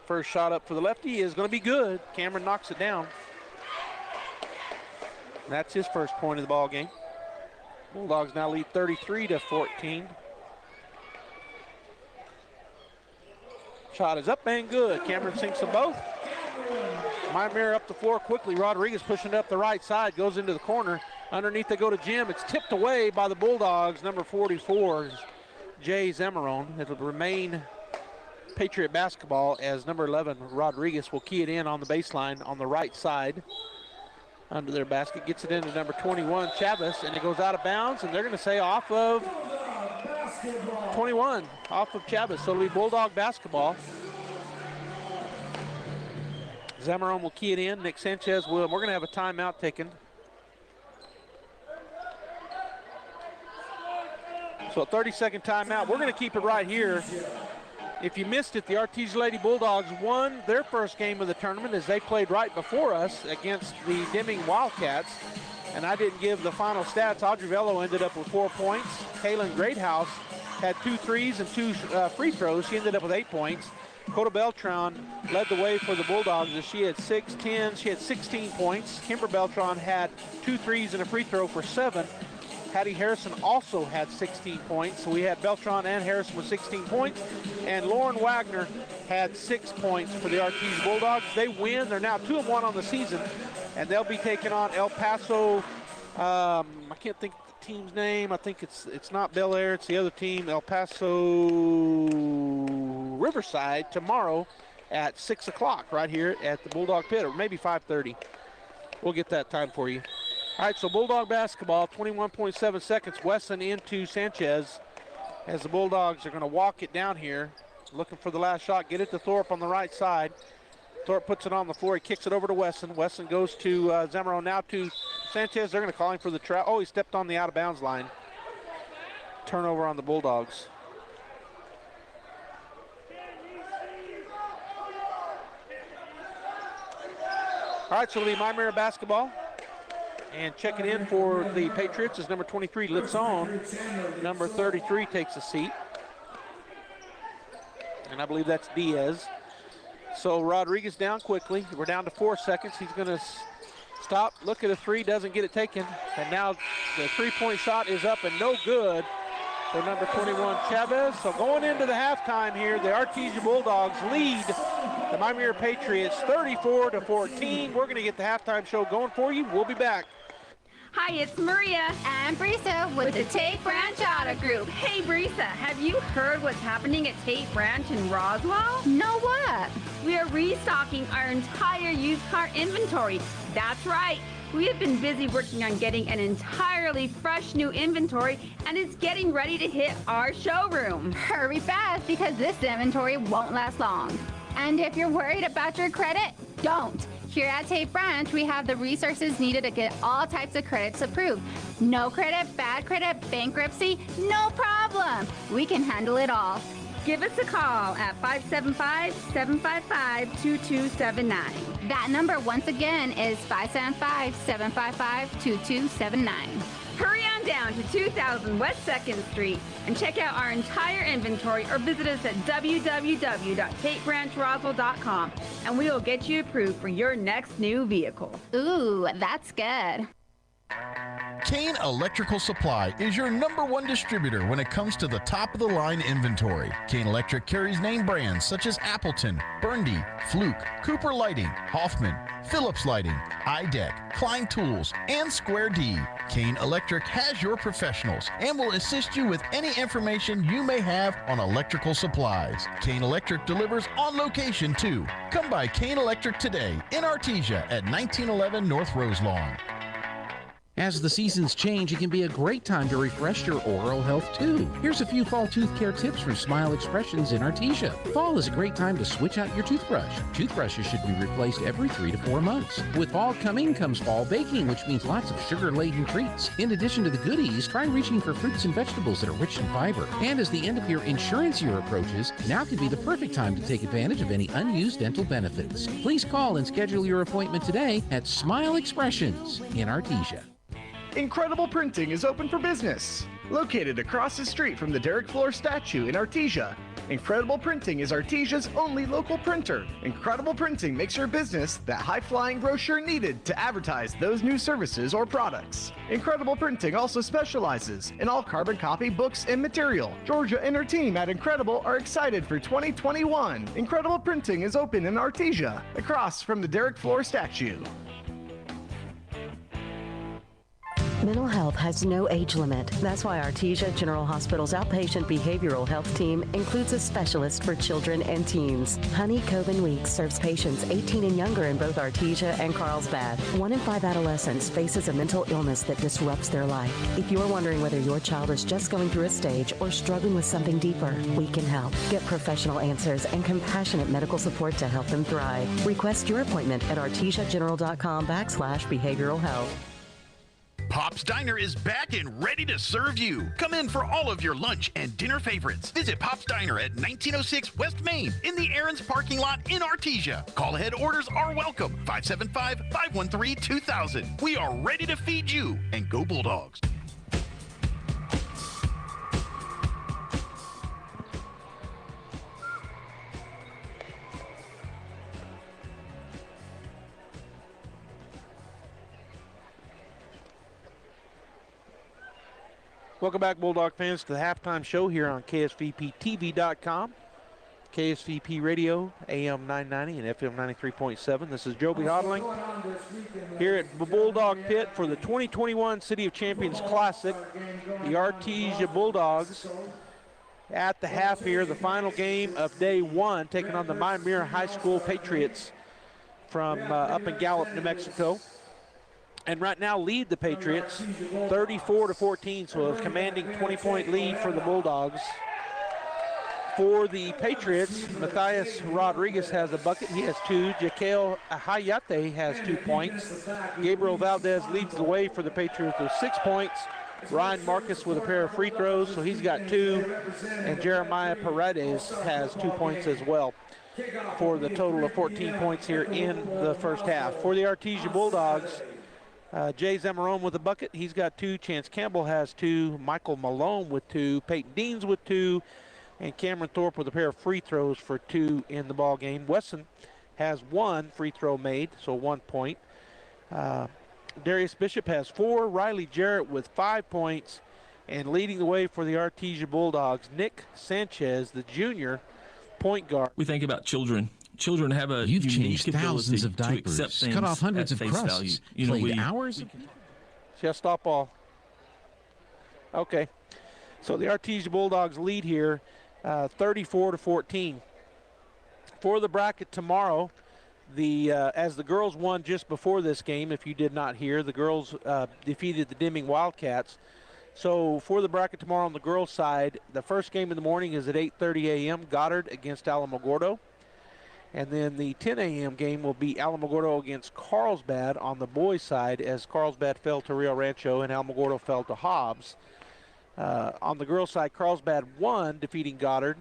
First shot up for the lefty is going to be good. Cameron knocks it down. That's his first point of the ball game. Bulldogs now lead 33-14. Shot is up and good. Cameron sinks them both. Miyamura up the floor quickly. Rodriguez pushing it up the right side, goes into the corner. Underneath they go to Jim. It's tipped away by the Bulldogs. Number 44 is Jay Zamarone. It'll remain Patriot basketball as number 11, Rodriguez, will key it in on the baseline on the right side. Under their basket, gets it into number 21, Chavez, and it goes out of bounds, and they're going to say off of 21, off of Chavez, so it'll be Bulldog basketball. Zamarone will key it in, Nick Sanchez will. We're going to have a timeout taken. So a 30-second timeout. We're going to keep it right here. If you missed it, the Artesia Lady Bulldogs won their first game of the tournament as they played right before us against the Deming Wildcats. And I didn't give the final stats. Audrey Vello ended up with 4 points. Kaylin Greathouse had 2 threes and 2 free throws. She ended up with 8 points. Coda Beltran led the way for the Bulldogs as she had 6-10. She had 16 points. Kimber Beltran had 2 threes and a free throw for 7. Hattie Harrison also had 16 points. So we had Beltran and Harrison with 16 points. And Lauren Wagner had 6 points for the Artesia Bulldogs. They win. They're now 2-1 on the season. And they'll be taking on El Paso I can't think of the team's name. I think it's not Bel Air. It's the other team, El Paso Riverside, tomorrow at 6 o'clock right here at the Bulldog Pit, or maybe 5:30. We'll get that time for you. All right, so Bulldog basketball, 21.7 seconds. Wesson into Sanchez as the Bulldogs are going to walk it down here, looking for the last shot. Get it to Thorpe on the right side. Thorpe puts it on the floor. He kicks it over to Wesson. Wesson goes to Zamorano, now to Sanchez. They're going to call him for the trap. Oh, he stepped on the out-of-bounds line. Turnover on the Bulldogs. All right, so it'll be Miyamura basketball. And checking in for the Patriots is number 23, Litzon. Number 33 takes a seat. And I believe that's Diaz. So Rodriguez down quickly. We're down to 4 seconds. He's going to stop, look at a three, doesn't get it taken. And now the three-point shot is up and no good for number 21, Chavez. So going into the halftime here, the Artesia Bulldogs lead the Miyamura Patriots 34-14. We're going to get the halftime show going for you. We'll be back. Hi, it's Maria and Brisa with the Tate Branch Auto Group. Hey, Brisa, have you heard what's happening at Tate Branch in Roswell? No, what? We are restocking our entire used car inventory. That's right. We have been busy working on getting an entirely fresh new inventory, and it's getting ready to hit our showroom. Hurry fast, because this inventory won't last long. And if you're worried about your credit, don't. Here at Tate Branch, we have the resources needed to get all types of credits approved. No credit, bad credit, bankruptcy, no problem. We can handle it all. Give us a call at 575-755-2279. That number, once again, is 575-755-2279. Hurry on down to 2000 West 2nd Street and check out our entire inventory, or visit us at www.tatebranchRoswell.com, and we will get you approved for your next new vehicle. Ooh, that's good. Kane Electrical Supply is your #1 distributor when it comes to the top-of-the-line inventory. Kane Electric carries name brands such as Appleton, Burndy, Fluke, Cooper Lighting, Hoffman, Phillips Lighting, iDeck, Klein Tools, and Square D. Kane Electric has your professionals and will assist you with any information you may have on electrical supplies. Kane Electric delivers on location too. Come by Kane Electric today in Artesia at 1911 North Roselawn. As the seasons change, it can be a great time to refresh your oral health too. Here's a few fall tooth care tips from Smile Expressions in Artesia. Fall is a great time to switch out your toothbrush. Toothbrushes should be replaced every 3 to 4 months. With fall coming comes fall baking, which means lots of sugar-laden treats. In addition to the goodies, try reaching for fruits and vegetables that are rich in fiber. And as the end of your insurance year approaches, now could be the perfect time to take advantage of any unused dental benefits. Please call and schedule your appointment today at Smile Expressions in Artesia. Incredible Printing is open for business. Located across the street from the Derek Floor statue in Artesia, Incredible Printing is Artesia's only local printer. Incredible Printing makes your business that high-flying brochure needed to advertise those new services or products. Incredible Printing also specializes in all carbon copy books and material. Georgia and her team at Incredible are excited for 2021. Incredible Printing is open in Artesia, across from the Derek Floor statue. Mental health has no age limit. That's why Artesia General Hospital's outpatient behavioral health team includes a specialist for children and teens. Honey Coven Weeks serves patients 18 and younger in both Artesia and Carlsbad. 1 in 5 adolescents faces a mental illness that disrupts their life. If you're wondering whether your child is just going through a stage or struggling with something deeper, we can help. Get professional answers and compassionate medical support to help them thrive. Request your appointment at artesiageneral.com/behavioral health. Pop's Diner is back and ready to serve you. Come in for all of your lunch and dinner favorites. Visit Pop's Diner at 1906 West Main in the Aaron's parking lot in Artesia. Call ahead orders are welcome. 575-513-2000. We are ready to feed you, and go Bulldogs. Welcome back, Bulldog fans, to the halftime show here on KSVPTV.com. KSVP Radio, AM 990 and FM 93.7. This is Joby Hodling here at the Bulldog Pit for the 2021 City of Champions Classic. The Artesia Bulldogs at the half here, the final game of day one, taking on the Miyamura High School Patriots from up in Gallup, New Mexico. And right now lead the Patriots 34-14, so a commanding 20-point lead for the Bulldogs. For the Patriots, Matthias Rodriguez has a bucket. He has 2. Jaquel Hayate has 2 points. Gabriel Valdez leads the way for the Patriots with 6 points. Ryan Marcus with a pair of free throws, so he's got 2. And Jeremiah Paredes has 2 points as well, for the total of 14 points here in the first half. For the Artesia Bulldogs, Jay Zamarone with a bucket. He's got 2. Chance Campbell has 2. Michael Malone with 2. Peyton Deans with 2. And Cameron Thorpe with a pair of free throws for 2 in the ball game. Wesson has 1 free throw made, so 1 point. Darius Bishop has 4. Riley Jarrett with 5 points. And leading the way for the Artesia Bulldogs, Nick Sanchez, the junior point guard. We think about children. Children have a unique thousands ability of diapers, to accept things cut off hundreds at of face crusts, value. You know, played hours. Just stop all. Okay. So the Artesia Bulldogs lead here 34-14. For the bracket tomorrow, as the girls won just before this game, if you did not hear, the girls defeated the Deming Wildcats. So for the bracket tomorrow on the girls' side, the first game in the morning is at 8:30 a.m., Goddard against Alamogordo. And then the 10 a.m. game will be Alamogordo against Carlsbad on the boys' side, as Carlsbad fell to Rio Rancho and Alamogordo fell to Hobbs. On the girls' side, Carlsbad won, defeating Goddard.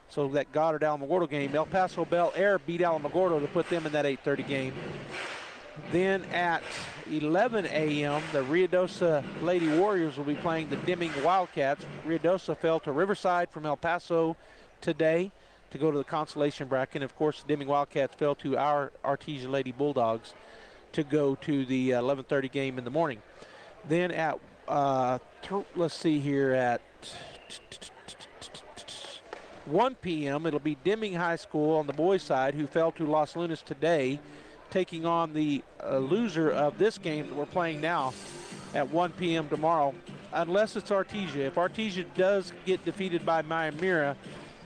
So that Goddard-Alamogordo game, El Paso Bel Air beat Alamogordo to put them in that 8:30 game. Then at 11 a.m., the Ruidoso Lady Warriors will be playing the Deming Wildcats. Ruidoso fell to Riverside from El Paso today to go to the consolation bracket. And of course, the Deming Wildcats fell to our Artesia Lady Bulldogs to go to the 11:30 game in the morning. Then at, let's see here, at 1 p.m., it'll be Deming High School on the boys' side, who fell to Los Lunas today, taking on the loser of this game that we're playing now at 1 p.m. tomorrow, unless it's Artesia. If Artesia does get defeated by Miyamura,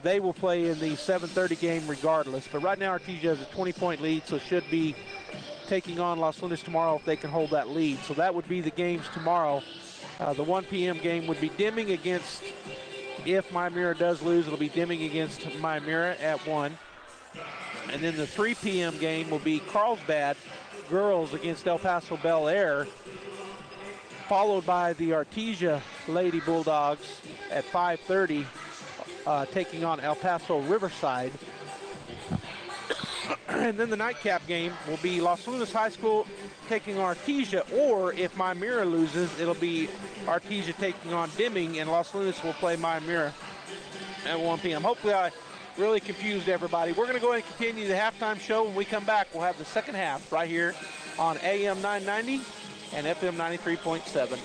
they will play in the 7:30 game regardless. But right now, Artesia has a 20-point lead, so should be taking on Los Lunas tomorrow if they can hold that lead. So that would be the games tomorrow. The 1 p.m. game would be Deming against, if Miyamura does lose, it'll be Deming against Miyamura at 1. And then the 3 p.m. game will be Carlsbad girls against El Paso Bel Air, followed by the Artesia Lady Bulldogs at 5:30, taking on El Paso Riverside. And then the nightcap game will be Los Lunas High School taking on Artesia, or if Miyamura loses, it'll be Artesia taking on Deming, and Los Lunas will play Miyamura at 1 p.m. Hopefully I really confused everybody. We're going to go ahead and continue the halftime show. When we come back, we'll have the second half right here on AM 990 and FM 93.7,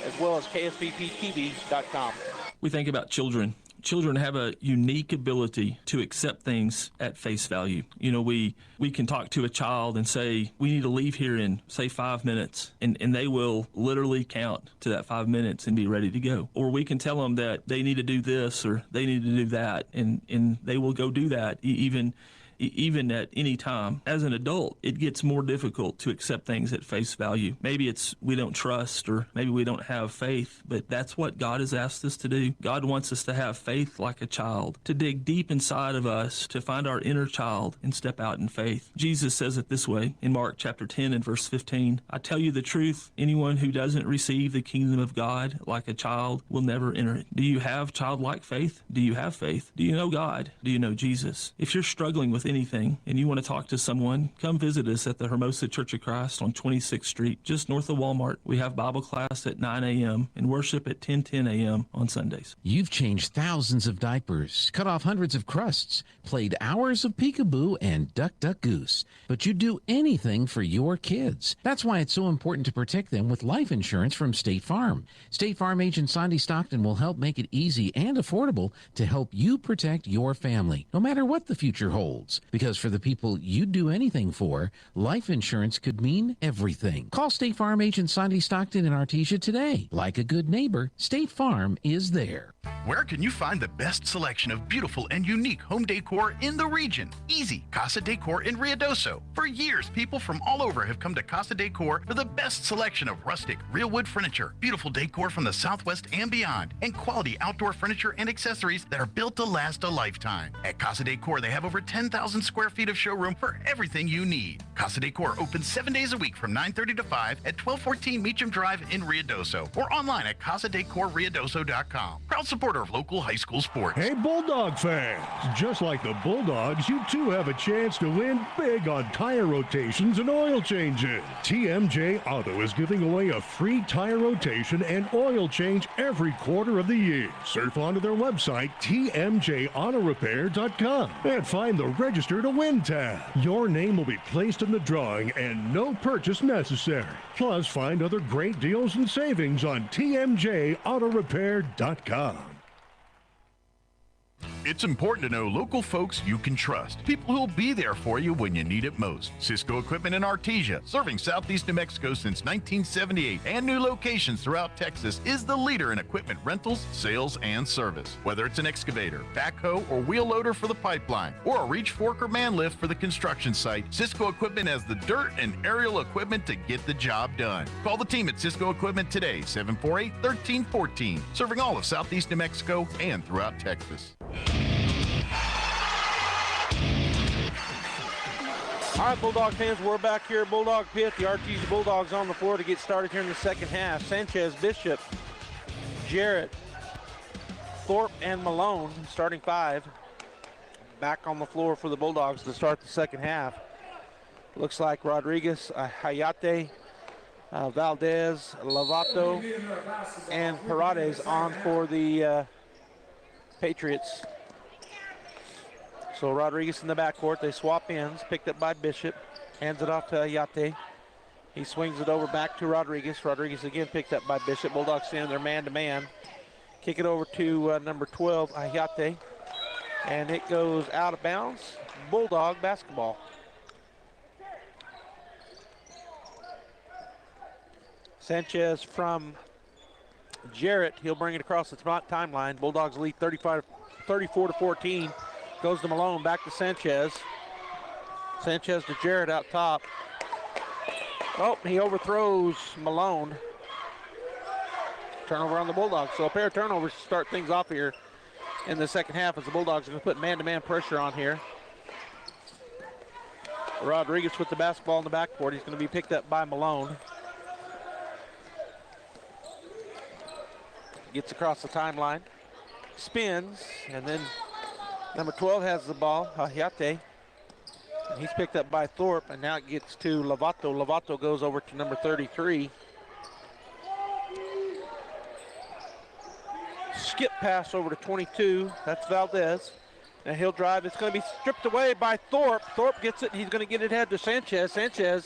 as well as KSVPTV.com. We think about children. Children have a unique ability to accept things at face value. You know, we can talk to a child and say, we need to leave here in, say, 5 minutes, and they will literally count to that 5 minutes and be ready to go. Or we can tell them that they need to do this or they need to do that, and they will go do that even at any time. As an adult, it gets more difficult to accept things at face value. Maybe it's we don't trust, or maybe we don't have faith, but that's what God has asked us to do. God wants us to have faith like a child, to dig deep inside of us, to find our inner child and step out in faith. Jesus says it this way in Mark chapter 10 and verse 15, I tell you the truth, anyone who doesn't receive the kingdom of God like a child will never enter it. Do you have childlike faith? Do you have faith? Do you know God? Do you know Jesus? If you're struggling with with anything and you want to talk to someone, come visit us at the Hermosa Church of Christ on 26th Street, just north of Walmart. We have Bible class at 9 a.m. and worship at 10:10 a.m. on Sundays. You've changed thousands of diapers, cut off hundreds of crusts, played hours of peekaboo and duck, duck, goose. But you'd do anything for your kids. That's why it's so important to protect them with life insurance from State Farm. State Farm agent Sandy Stockton will help make it easy and affordable to help you protect your family, no matter what the future holds. Because for the people you'd do anything for, life insurance could mean everything. Call State Farm agent Sandy Stockton in Artesia today. Like a good neighbor, State Farm is there. Where can you find the best selection of beautiful and unique home decor in the region? Easy, Casa Decor in Ruidoso. For years, people from all over have come to Casa Decor for the best selection of rustic, real wood furniture, beautiful decor from the Southwest and beyond, and quality outdoor furniture and accessories that are built to last a lifetime. At Casa Decor, they have over 10,000 square feet of showroom for everything you need. Casa Decor opens 7 days a week from 9:30 to 5 at 1214 Meacham Drive in Ruidoso, or online at casadecorruidoso.com. Proud supporter of local high school sports. Hey, Bulldog fans! Just like the Bulldogs, you too have a chance to win big on tire rotations and oil changes. TMJ Auto is giving away a free tire rotation and oil change every quarter of the year. Surf onto their website, tmjautorepair.com, and find the Register to Win tab. Your name will be placed in the drawing and no purchase necessary. Plus, find other great deals and savings on tmjautorepair.com. It's important to know local folks you can trust. People who'll be there for you when you need it most. Cisco Equipment in Artesia, serving southeast New Mexico since 1978 and new locations throughout Texas, is the leader in equipment rentals, sales, and service. Whether it's an excavator, backhoe, or wheel loader for the pipeline, or a reach fork or man lift for the construction site, Cisco Equipment has the dirt and aerial equipment to get the job done. Call the team at Cisco Equipment today, 748-1314, serving all of southeast New Mexico and throughout Texas. All right, Bulldog fans, we're back here at Bulldog Pit. The Artesia Bulldogs on the floor to get started here in the second half. Sanchez, Bishop, Jarrett, Thorpe, and Malone, starting five, back on the floor for the Bulldogs to start the second half. Looks like Rodriguez, Hayate, Valdez, Lovato, and Paredes on for the Patriots. So Rodriguez in the backcourt. They swap ends. Picked up by Bishop. Hands it off to Ayate. He swings it over back to Rodriguez. Rodriguez again picked up by Bishop. Bulldogs standing there man-to-man. Kick it over to number 12, Ayate. And it goes out of bounds. Bulldog basketball. Sanchez from Jarrett. He'll bring it across the timeline. Bulldogs lead 34-14. Goes to Malone, back to Sanchez. Sanchez to Jarrett out top. Oh, he overthrows Malone. Turnover on the Bulldogs. So a pair of turnovers to start things off here in the second half as the Bulldogs are going to put man-to-man pressure on here. Rodriguez with the basketball in the backcourt. He's going to be picked up by Malone. Gets across the timeline. Spins, and then number 12 has the ball, Hayate. He's picked up by Thorpe, and now it gets to Lovato. Lovato goes over to number 33. Skip pass over to 22. That's Valdez. And he'll drive. It's going to be stripped away by Thorpe. Thorpe gets it. He's going to get it ahead to Sanchez. Sanchez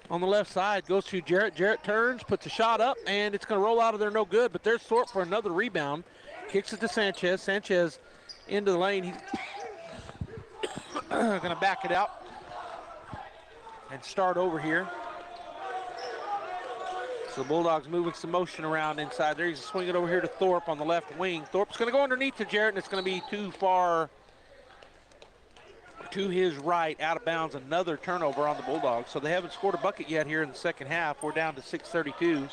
on the left side goes to Jarrett. Jarrett turns, puts a shot up, and it's going to roll out of there no good. But there's Thorpe for another rebound. Kicks it to Sanchez. Sanchez into the lane. He's going to back it out and start over here. So the Bulldogs moving some motion around inside there. He's swinging over here to Thorpe on the left wing. Thorpe's going to go underneath to Jarrett, and it's going to be too far to his right, out of bounds. Another turnover on the Bulldogs. So they haven't scored a bucket yet here in the second half. We're down to 6:32.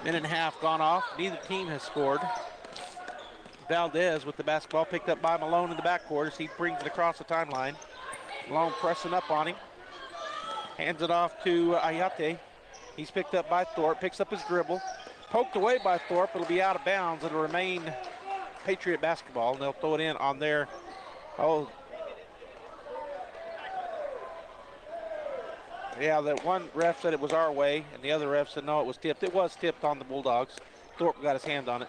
Minute and a half gone off. Neither team has scored. Valdez with the basketball, picked up by Malone in the backcourt as he brings it across the timeline. Malone pressing up on him. Hands it off to Ayate. He's picked up by Thorpe, picks up his dribble. Poked away by Thorpe, it'll be out of bounds. It'll remain Patriot basketball, and they'll throw it in on their, Yeah, that one ref said it was our way, and the other ref said no, it was tipped. It was tipped on the Bulldogs. Thorpe got his hand on it.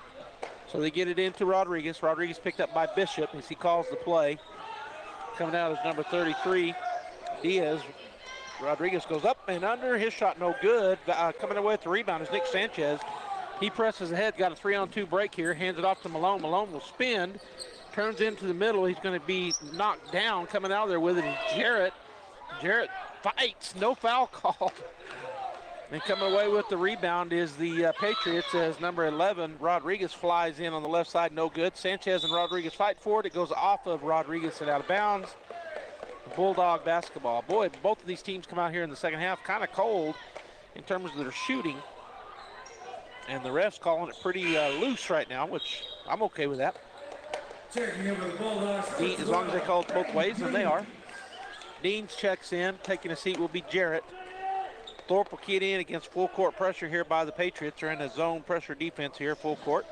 So they get it into Rodriguez. Rodriguez picked up by Bishop as he calls the play. Coming out is number 33, Diaz. Rodriguez goes up and under. His shot no good. Coming away with the rebound is Nick Sanchez. He presses ahead, got a 3-on-2 break here, hands it off to Malone. Malone will spin, turns into the middle. He's going to be knocked down. Coming out of there with it is Jarrett. Jarrett fights, no foul call. And coming away with the rebound is the Patriots as number 11, Rodriguez, flies in on the left side, no good. Sanchez and Rodriguez fight for it. It goes off of Rodriguez and out of bounds. Bulldog basketball. Boy, both of these teams come out here in the second half kind of cold in terms of their shooting. And the refs calling it pretty loose right now, which I'm okay with that. As long as they call it both ways, and they are. Deans checks in. Taking a seat will be Jarrett. Thorpe will key it in against full court pressure here by the Patriots. They're in a zone pressure defense here, full court.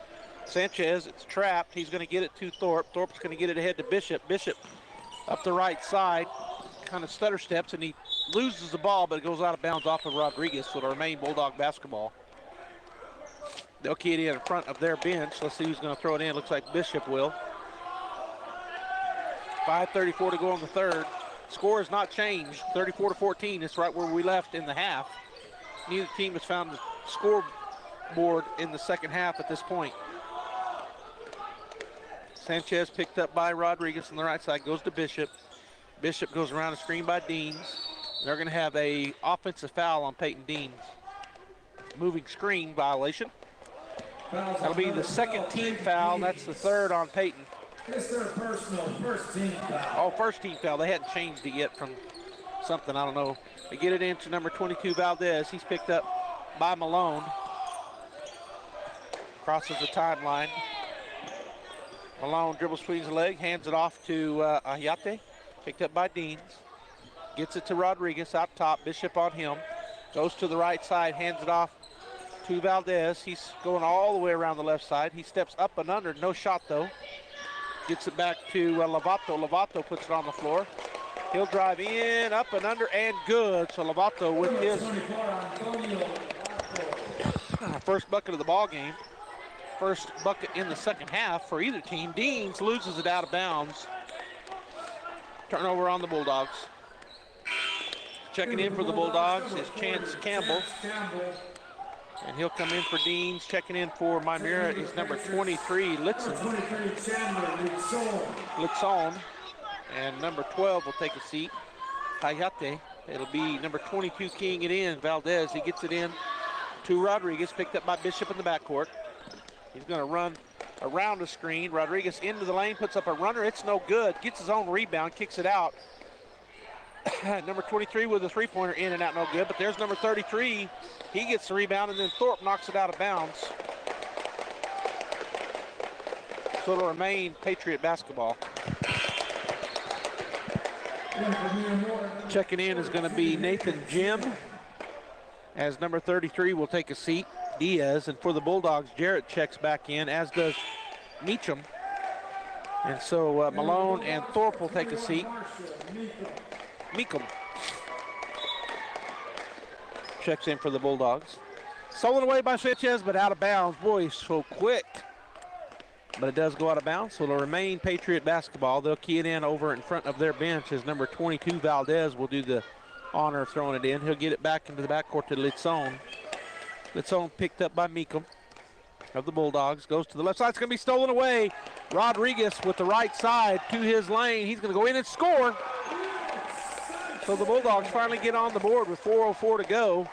Sanchez, it's trapped. He's going to get it to Thorpe. Thorpe's going to get it ahead to Bishop. Bishop up the right side, kind of stutter steps, and he loses the ball, but it goes out of bounds off of Rodriguez, so it'll remain Bulldog basketball. They'll key it in front of their bench. Let's see who's going to throw it in. Looks like Bishop will. 5:34 to go on the third. Score has not changed, 34-14. It's right where we left in the half. Neither team has found the scoreboard in the second half at this point. Sanchez picked up by Rodriguez on the right side, goes to Bishop. Bishop goes around a screen by Deans. They're going to have a offensive foul on Peyton Deans. Moving screen violation. That'll be the second team foul. That's the third on Peyton. It's their personal first team foul. Oh, first team foul. They hadn't changed it yet from something, I don't know. They get it into number 22, Valdez. He's picked up by Malone. Crosses the timeline. Malone dribbles between his leg, hands it off to Ayate. Picked up by Deans. Gets it to Rodriguez out top. Bishop on him. Goes to the right side, hands it off to Valdez. He's going all the way around the left side. He steps up and under. No shot, though. Gets it back to Lovato. Lovato puts it on the floor. He'll drive in, up and under, and good. So Lovato with his first bucket of the ball game. First bucket in the second half for either team. Deans loses it out of bounds. Turnover on the Bulldogs. Checking in for the Bulldogs is Chance Campbell. And he'll come in for Deans. Checking in for Miyamura is number 23, Litson. And number 12 will take a seat, Hayate. It'll be number 22 keying it in, Valdez. He gets it in to Rodriguez, picked up by Bishop in the backcourt. He's going to run around the screen. Rodriguez into the lane, puts up a runner. It's no good. Gets his own rebound, kicks it out. Number 23 with a three-pointer in and out, no good. But there's number 33. He gets the rebound, and then Thorpe knocks it out of bounds. So it'll remain Patriot basketball. Checking in is going to be Nathan Jim, as number 33 will take a seat, Diaz. And for the Bulldogs, Jarrett checks back in, as does Meacham. And so Malone and Thorpe will take a seat. Meacham checks in for the Bulldogs. Stolen away by Sanchez, but out of bounds. Boy, he's so quick. But it does go out of bounds, so it'll remain Patriot basketball. They'll key it in over in front of their bench as number 22, Valdez, will do the honor of throwing it in. He'll get it back into the backcourt to Litson. Litson picked up by Meacham of the Bulldogs. Goes to the left side. It's going to be stolen away. Rodriguez with the right side to his lane. He's going to go in and score. So the Bulldogs finally get on the board with 4:04 to go.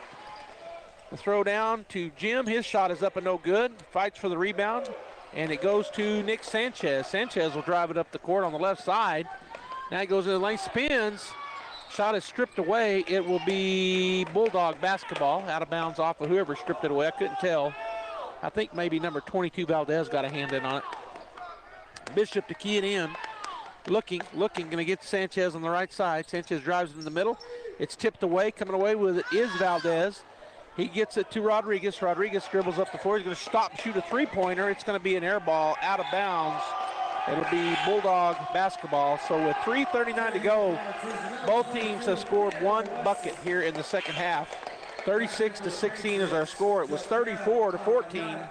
The throw down to Jim. His shot is up and no good. Fights for the rebound, and it goes to Nick Sanchez. Sanchez will drive it up the court on the left side. Now he goes in the lane, spins. Shot is stripped away. It will be Bulldog basketball, out of bounds off of whoever stripped it away. I couldn't tell. I think maybe number 22, Valdez, got a hand in on it. Bishop to key it in. Looking, going to get Sanchez on the right side. Sanchez drives in the middle. It's tipped away. Coming away with it is Valdez. He gets it to Rodriguez. Rodriguez dribbles up the floor. He's going to stop and shoot a three-pointer. It's going to be an air ball out of bounds It'll be Bulldog basketball. So with 3:39 to go, both teams have scored one bucket here in the second half. 36-16 is our score. It was 34-14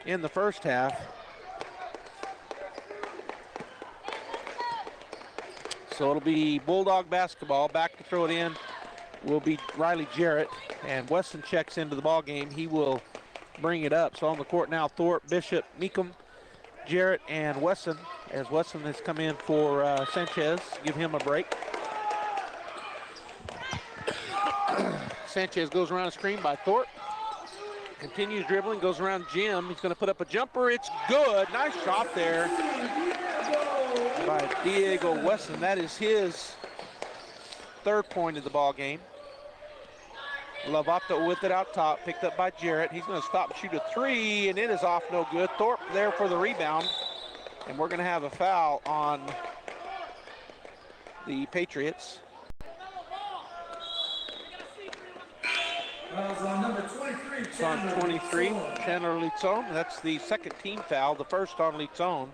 in the first half. So it'll be Bulldog basketball. Back to throw it in will be Riley Jarrett, and Weston checks into the ball game. He will bring it up. So on the court now, Thorpe, Bishop, Meekum, Jarrett, and Weston, as Weston has come in for Sanchez. Give him a break. Sanchez goes around a screen by Thorpe. Continues dribbling, goes around Jim. He's going to put up a jumper. It's good. Nice shot there by Diego Weston. That is his third point of the ball game. Lovato with it out top, picked up by Jarrett. He's going to stop and shoot a three, and it is off no good. Thorpe there for the rebound, and we're going to have a foul on the Patriots. It's on 23, Chandler Litzone. That's the second team foul, the first on Litzone.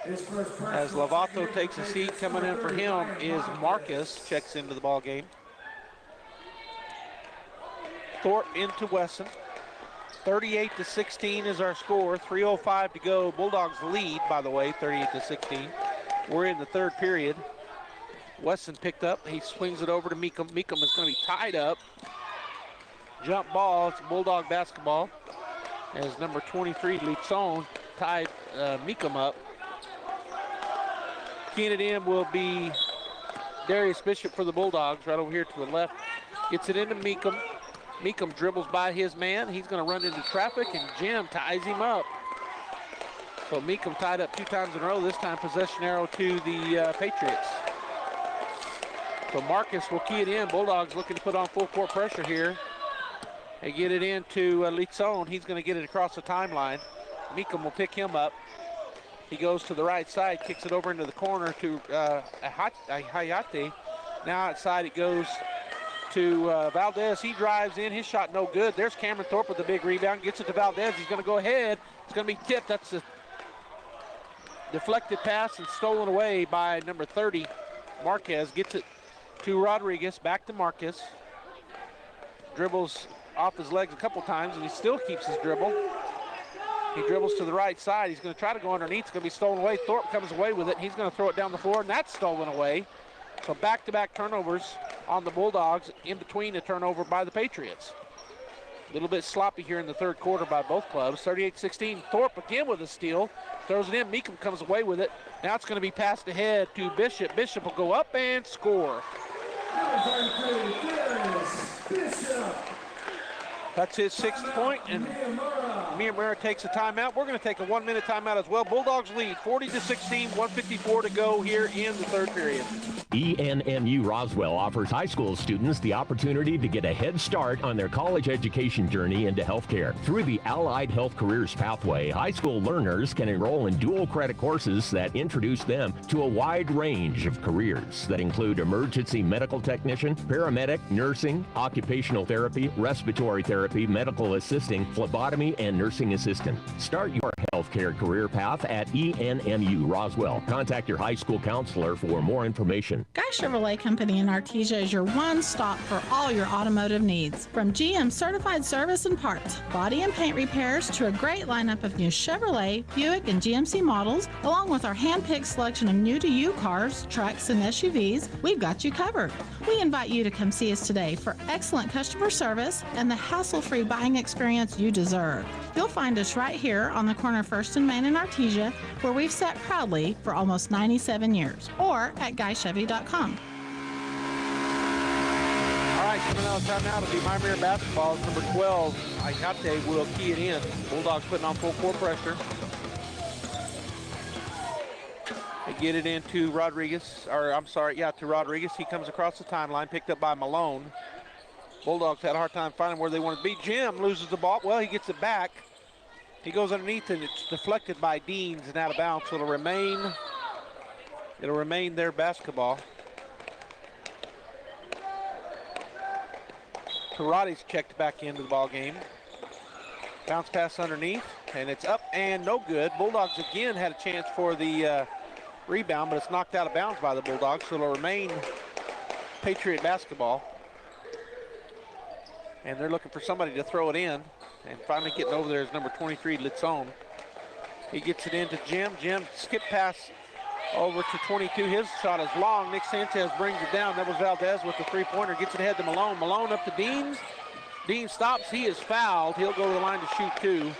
As Lovato takes a seat, coming in for him is Marcus, checks into the ball game. Thorpe into Wesson. 38-16 is our score. 3:05 to go. Bulldogs lead, by the way, 38-16. We're in the third period. Wesson picked up. He swings it over to Meekum. Meekum is going to be tied up. Jump ball. It's Bulldog basketball. As number 23, Litzone, tied Meekum up. Keying it in will be Darius Bishop for the Bulldogs, right over here to the left. Gets it into Meekum. Meekum dribbles by his man. He's going to run into traffic, and Jim ties him up. So Meekum tied up 2 times in a row. This time possession arrow to the Patriots. So Marcus will key it in. Bulldogs looking to put on full court pressure here. They get it into Litzone. He's going to get it across the timeline. Meekum will pick him up. He goes to the right side, kicks it over into the corner to Hayate. Now outside it goes to Valdez. He drives in. His shot no good. There's Cameron Thorpe with the big rebound. Gets it to Valdez. He's going to go ahead. It's going to be tipped. That's a deflected pass and stolen away by number 30. Marquez gets it to Rodriguez. Back to Marquez. Dribbles off his legs a couple times, and he still keeps his dribble. He dribbles to the right side. He's going to try to go underneath. It's going to be stolen away. Thorpe comes away with it. He's going to throw it down the floor, and that's stolen away. So back-to-back turnovers on the Bulldogs, in between a turnover by the Patriots. A little bit sloppy here in the third quarter by both clubs. 38-16. Thorpe again with a steal. Throws it in. Meekum comes away with it. Now it's going to be passed ahead to Bishop. Bishop will go up and score. That's his 6th point, and Miyamura takes a timeout. We're going to take a 1-minute timeout as well. Bulldogs lead 40-16, 1:54 to go here in the third period. ENMU Roswell offers high school students the opportunity to get a head start on their college education journey into healthcare. Through the Allied Health Careers Pathway, high school learners can enroll in dual credit courses that introduce them to a wide range of careers that include emergency medical technician, paramedic, nursing, occupational therapy, respiratory therapy, medical assisting, phlebotomy, and nursing assistant. Start your healthcare career path at ENMU Roswell. Contact your high school counselor for more information. Guy Chevrolet Company in Artesia is your one-stop for all your automotive needs. From GM certified service and parts, body and paint repairs, to a great lineup of new Chevrolet, Buick, and GMC models, along with our hand-picked selection of new-to-you cars, trucks, and SUVs, we've got you covered. We invite you to come see us today for excellent customer service and the hassle-free buying experience you deserve. You'll find us right here on the corner of 1st and Main in Artesia, where we've sat proudly for almost 97 years, or at GuyChevy.com. All right, coming out of timeout will be Miyamura basketball. It's number 12, Ayate will key it in. Bulldogs putting on full court pressure. They get it into Rodriguez, to Rodriguez. He comes across the timeline, picked up by Malone. Bulldogs had a hard time finding where they wanted to be. Jim loses the ball. Well, he gets it back. He goes underneath, and it's deflected by Deans and out of bounds. So it'll remain their basketball. Karate's checked back into the ball game. Bounce pass underneath, and it's up and no good. Bulldogs again had a chance for the rebound, but it's knocked out of bounds by the Bulldogs, so it'll remain Patriot basketball. And they're looking for somebody to throw it in, and finally getting over there is number 23, Litzone. He gets it into Jim. Jim skip pass over to 22. His shot is long. Nick Sanchez brings it down. That was Valdez with the three-pointer. Gets it ahead to Malone. Malone up to Deans. Dean stops. He is fouled. He'll go to the line to shoot two.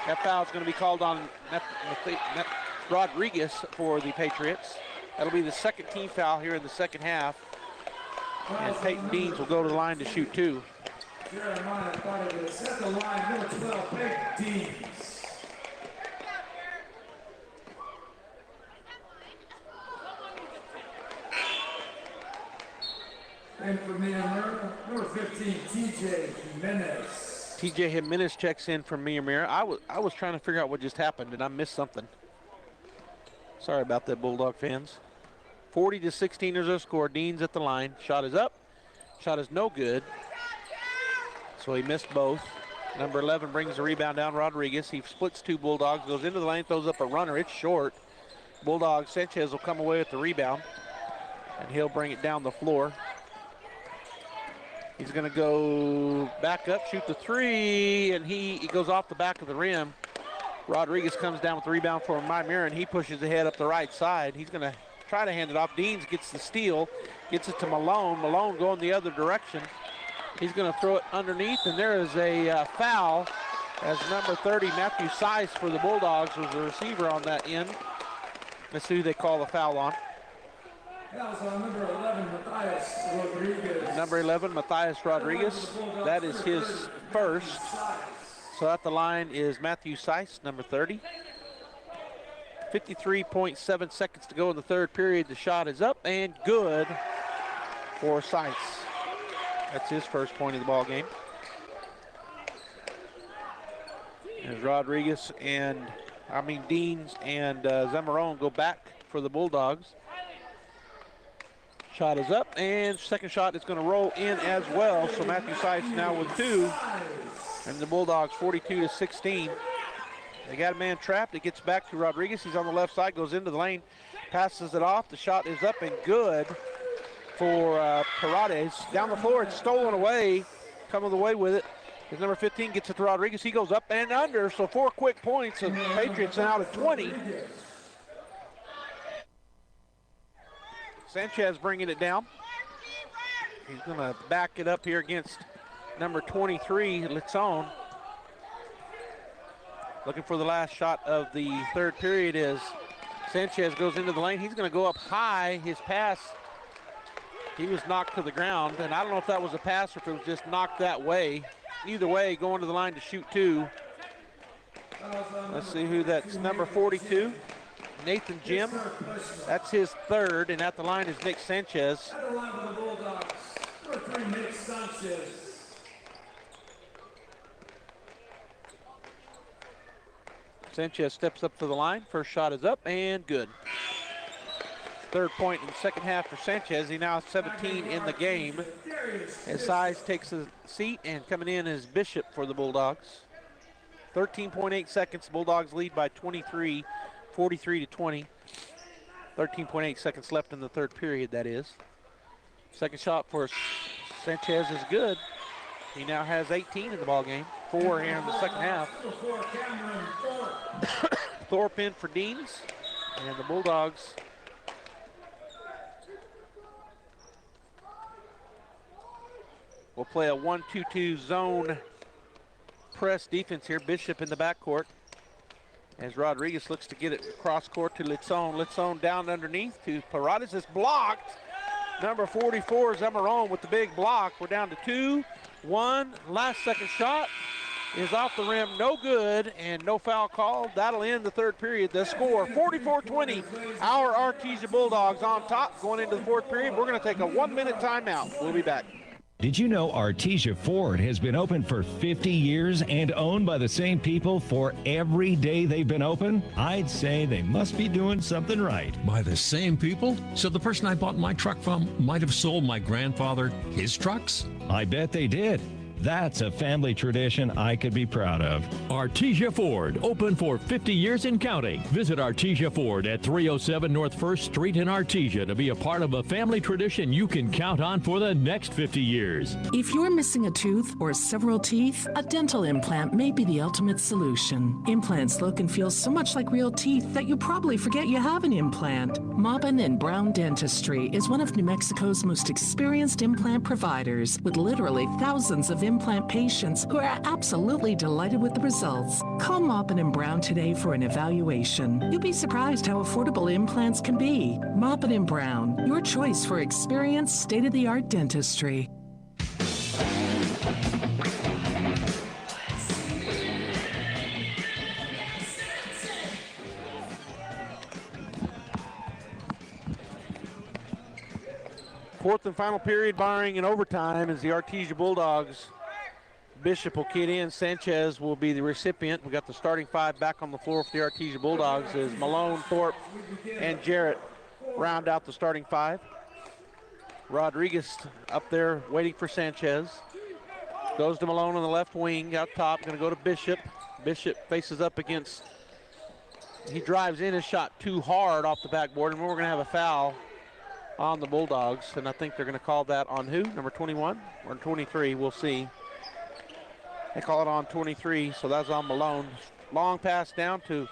That foul is going to be called on Rodriguez for the Patriots. That'll be the second team foul here in the second half. And Peyton Deans will go to the line to shoot two. Set the line, number 12, Peyton Deans. And for Miyamura, number 15, TJ Jimenez. TJ Jimenez checks in from Miyamura. I was trying to figure out what just happened. Did I miss something? Sorry about that, Bulldog fans. 40-16 is our score. Dean's at the line. Shot is up. Shot is no good. So he missed both. Number 11 brings the rebound down, Rodriguez. He splits two Bulldogs, goes into the lane, throws up a runner. It's short. Bulldog Sanchez will come away with the rebound, and he'll bring it down the floor. He's going to go back up, shoot the three, and he goes off the back of the rim. Rodriguez comes down with the rebound for Miyamura, and he pushes ahead up the right side. He's going to try to hand it off. Deans gets the steal, gets it to Malone. Malone going the other direction. He's going to throw it underneath, and there is a foul as number 30, Matthew Seiss for the Bulldogs, was the receiver on that end. Let's see who they call the foul on. That was on number 11, Matthias Rodriguez. Number 11, Matthias Rodriguez. That is his first. So at the line is Matthew Seiss, number 30. 53.7 seconds to go in the third period. The shot is up and good for Seiss. That's his first point of the ball game. As Rodriguez and, Deans and Zamarone go back for the Bulldogs. Shot is up, and second shot is going to roll in as well. So Matthew Seiss now with two, and the Bulldogs 42-16. They got a man trapped. It gets back to Rodriguez. He's on the left side, goes into the lane, passes it off. The shot is up and good for Paredes. Down the floor, it's stolen away. Coming away with it. His number 15 gets it to Rodriguez. He goes up and under, so 4 quick points, and the Patriots now to 20. Sanchez bringing it down. He's going to back it up here against number 23, Litzone. Looking for the last shot of the third period as Sanchez goes into the lane. He's going to go up high. His pass, he was knocked to the ground, and I don't know if that was a pass or if it was just knocked that way. Either way, going to the line to shoot two. Let's see who that's, number 42. Nathan Jim, that's his third, and at the line is Nick Sanchez. At the line for the Bulldogs, number 3, Nick Sanchez. Sanchez steps up to the line. First shot is up and good. Third point in the second half for Sanchez. He now has 17 in the game. As Seiss takes a seat, and coming in is Bishop for the Bulldogs. 13.8 seconds. Bulldogs lead by 23. 43-20. 13.8 seconds left in the third period, that is. Second shot for Sanchez is good. He now has 18 in the ball game. 4 here in the second half. Thorpe in for Deans, and the Bulldogs will play a 1-2-2 zone press defense here. Bishop in the backcourt. As Rodriguez looks to get it across court to Litzone. Litzone down underneath to Paredes. It's blocked. Number 44, Zamarone with the big block. We're down to 2-1. Last second shot is off the rim. No good, and no foul called. That'll end the third period. The score, 44-20. Our Artesia Bulldogs on top going into the fourth period. We're going to take a 1-minute timeout. We'll be back. Did you know Artesia Ford has been open for 50 years and owned by the same people for every day they've been open? I'd say they must be doing something right. By the same people? So the person I bought my truck from might have sold my grandfather his trucks? I bet they did. That's a family tradition I could be proud of. Artesia Ford, open for 50 years and counting. Visit Artesia Ford at 307 North 1st Street in Artesia to be a part of a family tradition you can count on for the next 50 years. If you're missing a tooth or several teeth, a dental implant may be the ultimate solution. Implants look and feel so much like real teeth that you probably forget you have an implant. Maupin and Brown Dentistry is one of New Mexico's most experienced implant providers, with literally thousands of implant patients who are absolutely delighted with the results. Call Maupin and Brown today for an evaluation. You'll be surprised how affordable implants can be. Maupin and Brown, your choice for experienced, state-of-the-art dentistry. Fourth and final period, barring an overtime, as the Artesia Bulldogs. Bishop will kid in. Sanchez will be the recipient. We got the starting five back on the floor for the Artesia Bulldogs as Malone, Thorpe, and Jarrett round out the starting five. Rodriguez up there waiting for Sanchez. Goes to Malone on the left wing out top. Going to go to Bishop. Bishop faces up against. He drives in his shot too hard off the backboard, and we're going to have a foul on the Bulldogs, and I think they're going to call that on who? Number 21 or 23? We'll see. They call it on 23, so that's on Malone. Long pass down to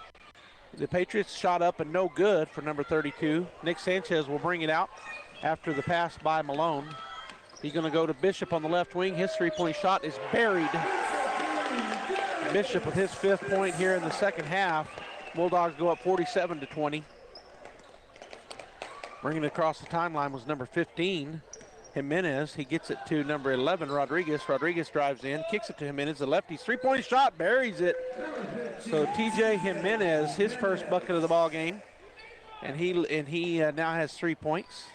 the Patriots. Shot up and no good for number 32. Nick Sanchez will bring it out after the pass by Malone. He's going to go to Bishop on the left wing. His three-point shot is buried. Bishop with his 5th point here in the second half. Bulldogs go up 47-20. Bringing it across the timeline was number 15, Jimenez. He gets it to number 11, Rodriguez. Rodriguez drives in, kicks it to Jimenez. The lefty three-point shot, buries it. So TJ Jimenez, his first bucket of the ball game, and he now has 3 points.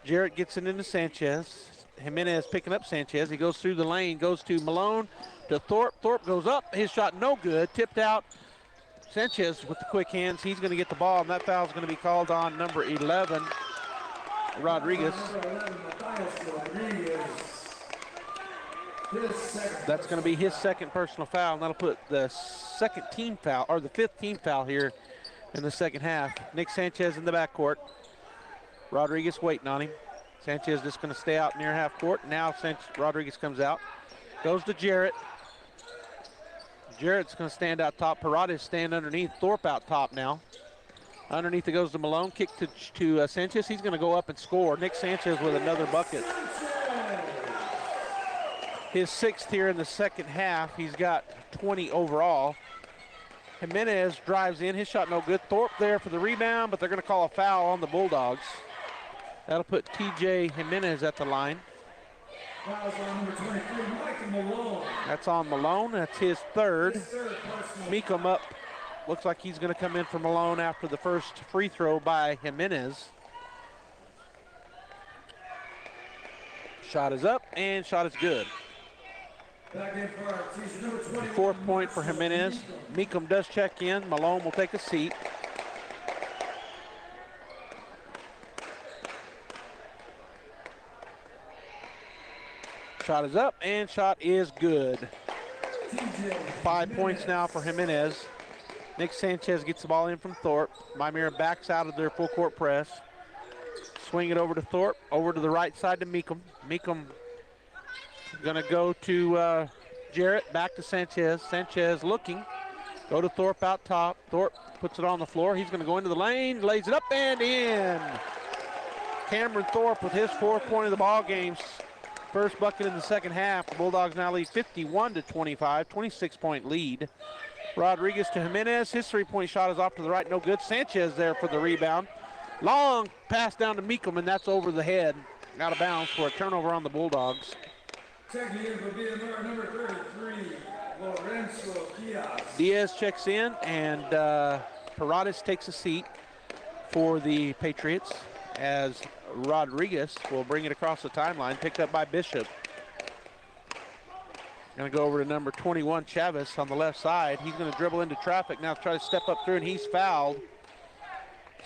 Jarrett gets it into Sanchez. Jimenez picking up Sanchez. He goes through the lane, goes to Malone, to Thorpe. Thorpe goes up. His shot no good. Tipped out. Sanchez with the quick hands. He's going to get the ball, and that foul is going to be called on number 11, Rodriguez. That's going to be his second personal foul, and that'll put the second team foul, or the 5th team foul here in the second half. Nick Sanchez in the backcourt. Rodriguez waiting on him. Sanchez just going to stay out near half court. Now Rodriguez comes out. Goes to Jarrett. Jarrett's going to stand out top. Paredes stand underneath. Thorpe out top now. Underneath it goes to Malone. Kick to Sanchez. He's going to go up and score. Nick Sanchez with another bucket. His 6th here in the second half. He's got 20 overall. Jimenez drives in. His shot no good. Thorpe there for the rebound, but they're going to call a foul on the Bulldogs. That'll put TJ Jimenez at the line. That's on Malone. That's his 3rd. Meekum up. Looks like he's going to come in for Malone after the first free throw by Jimenez. Shot is up, and shot is good. 4th point for Jimenez. Meekum does check in. Malone will take a seat. Shot is up, and shot is good. 5 points now for Jimenez. Nick Sanchez gets the ball in from Thorpe. Miyamura backs out of their full court press. Swing it over to Thorpe, over to the right side to Meekum. Meekum gonna go to Jarrett, back to Sanchez. Sanchez looking, go to Thorpe out top. Thorpe puts it on the floor. He's gonna go into the lane, lays it up and in. Cameron Thorpe with his 4th point of the ball game. First bucket in the second half. The Bulldogs now lead 51-25, 26-point lead. Rodriguez to Jimenez. His 3-point shot is off to the right, no good. Sanchez there for the rebound. Long pass down to Meekum, and that's over the head. Out of bounds for a turnover on the Bulldogs. Diaz checks in, and Paredes takes a seat for the Patriots as Rodriguez will bring it across the timeline, picked up by Bishop. Going to go over to number 21, Chavez, on the left side. He's going to dribble into traffic now, try to step up through, and he's fouled.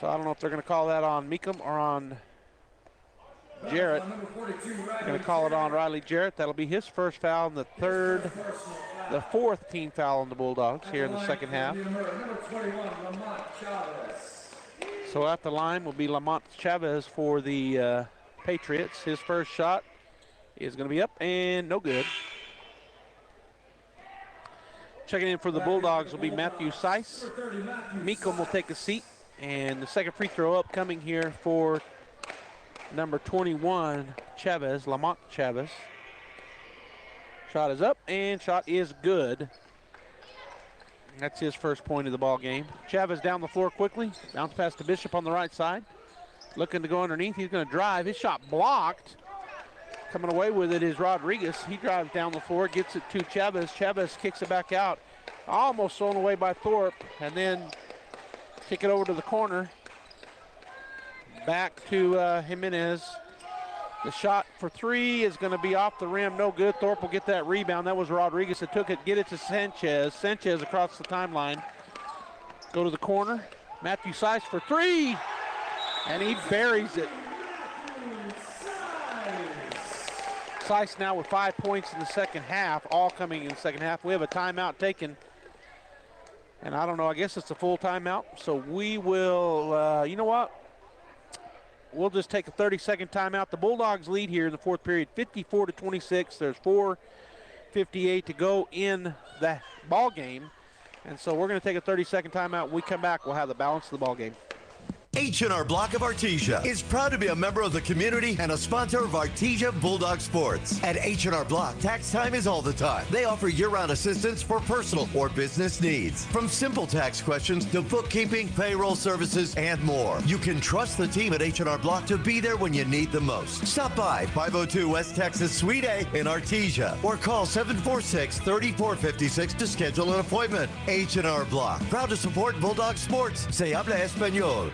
So I don't know if they're going to call that on Meekum or on Jarrett. Going to call it on Riley Jarrett. That'll be his first foul and the fourth team foul on the Bulldogs here in the second half. So at the line will be Lamont Chavez for the Patriots. His first shot is going to be up and no good. Checking in for the Bulldogs will be Matthew Seiss. Meekum will take a seat. And the second free throw upcoming here for number 21, Chavez, Lamont Chavez. Shot is up and shot is good. That's his first point of the ball game. Chavez down the floor quickly. Bounce pass to Bishop on the right side. Looking to go underneath. He's going to drive. His shot blocked. Coming away with it is Rodriguez. He drives down the floor, gets it to Chavez. Chavez kicks it back out. Almost thrown away by Thorpe. And then kick it over to the corner. Back to Jimenez. The shot for three is going to be off the rim. No good. Thorpe will get that rebound. That was Rodriguez that took it. Get it to Sanchez. Sanchez across the timeline. Go to the corner. Matthew Seiss for three. And he buries it. Seiss now with 5 points in the second half, all coming in the second half. We have a timeout taken. And I don't know, I guess it's a full timeout. So we will, you know what? We'll just take a 30-second timeout. The Bulldogs lead here in the fourth period, 54-26. There's 4:58 to go in the ball game. And so we're going to take a 30-second timeout. When we come back, we'll have the balance of the ball game. H&R Block of Artesia is proud to be a member of the community and a sponsor of Artesia Bulldog Sports. At H&R Block, tax time is all the time. They offer year-round assistance for personal or business needs. From simple tax questions to bookkeeping, payroll services, and more. You can trust the team at H&R Block to be there when you need the most. Stop by 502 West Texas Suite A in Artesia or call 746-3456 to schedule an appointment. H&R Block, proud to support Bulldog Sports. Se habla español.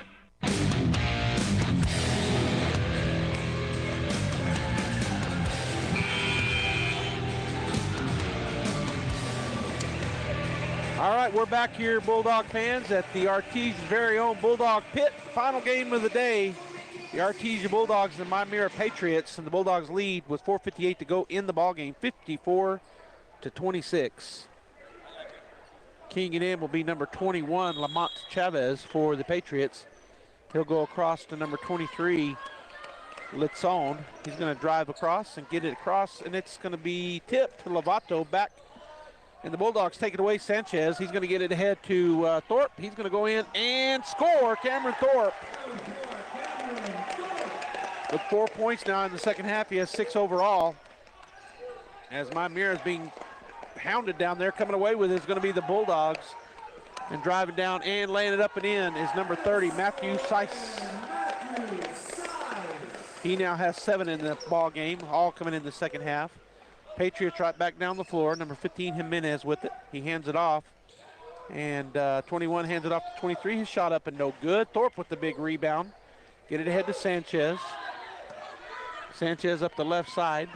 All right, we're back here, Bulldog fans, at the Artesia's very own Bulldog Pit. Final game of the day. The Artesia Bulldogs and the Miyamura Patriots, and the Bulldogs lead with 4:58 to go in the ball game, 54-26. Keying it in will be number 21, Lamont Chavez for the Patriots. He'll go across to number 23, Litzon. He's going to drive across and get it across, and it's going to be tipped to Lovato back. And the Bulldogs take it away. Sanchez, he's going to get it ahead to Thorpe. He's going to go in and score. Cameron Thorpe. With 4 points now in the second half. He has 6 overall. As Miyamura is being hounded down there, coming away with it is going to be the Bulldogs. And driving down and laying it up and in is number 30, Matthew Seiss. He now has 7 in the ball game, all coming in the second half. Patriots right back down the floor. Number 15, Jimenez with it. He hands it off. And 21 hands it off to 23. His shot up and no good. Thorpe with the big rebound. Get it ahead to Sanchez. Sanchez up the left side.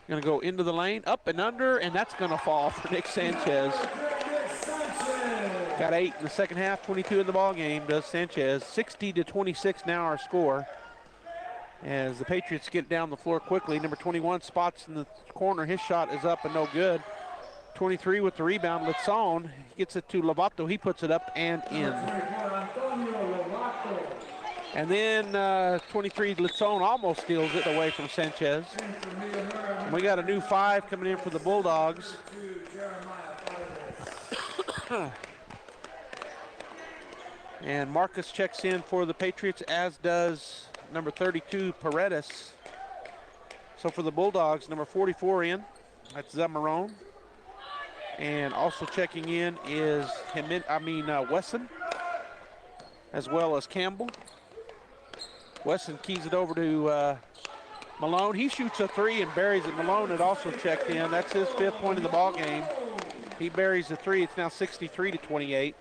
Going to go into the lane, up and under, and that's going to fall for Nick Sanchez. Got 8 in the second half, 22 in the ball game, does Sanchez. 60-26 now our score. As the Patriots get down the floor quickly. Number 21 spots in the corner. His shot is up and no good. 23 with the rebound. Litzon gets it to Lovato. He puts it up and in. And then 23 Litzon almost steals it away from Sanchez. And we got a new 5 coming in for the Bulldogs. And Marcus checks in for the Patriots, as does number 32, Paredes. So for the Bulldogs, number 44 in, that's Zamarone. And also checking in is Wesson, as well as Campbell. Wesson keys it over to Malone. He shoots a 3 and buries it. Malone had also checked in. That's his 5th point of the ball game. He buries the 3. It's now 63-28.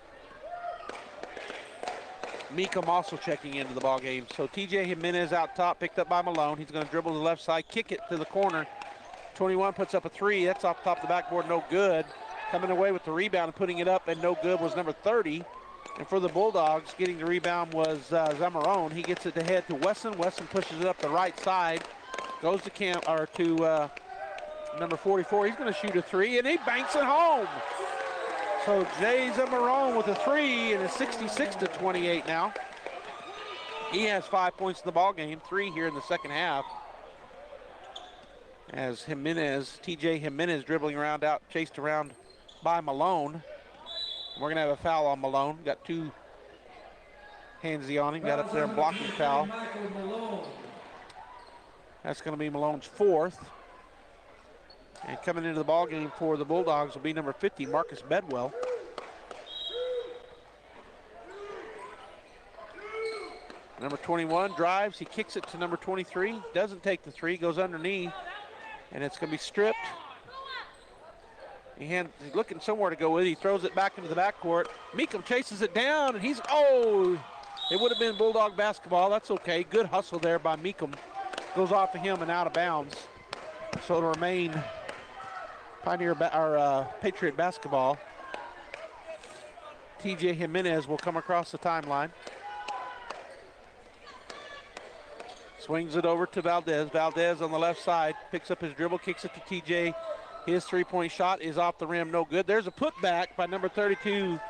Meekum also checking into the ball game. So TJ Jimenez out top, picked up by Malone. He's going to dribble to the left side, kick it to the corner. 21 puts up a 3. That's off the top of the backboard, no good. Coming away with the rebound and putting it up and no good was number 30. And for the Bulldogs, getting the rebound was Zamarone. He gets it to head to Wesson. Wesson pushes it up the right side. Goes to number 44. He's going to shoot a three, and he banks it home. So Jay Zamarone with a three, and it's 66-28 now. He has 5 points in the ball game, 3 here in the second half. As TJ Jimenez dribbling around chased around by Malone. We're going to have a foul on Malone. Got 2 handsy on him. Got up there and blocked the foul. That's going to be Malone's 4th. And coming into the ball game for the Bulldogs will be number 50, Marcus Bedwell. Number 21 drives. He kicks it to number 23. Doesn't take the three. Goes underneath. And it's going to be stripped. He's looking somewhere to go with it. He throws it back into the backcourt. Meekum chases it down, and it would have been Bulldog basketball. That's okay. Good hustle there by Meekum. Goes off of him and out of bounds. So it'll remain Patriot basketball. TJ Jimenez will come across the timeline. Swings it over to Valdez. Valdez on the left side picks up his dribble, kicks it to TJ. His three-point shot is off the rim, no good. There's a putback by number 32,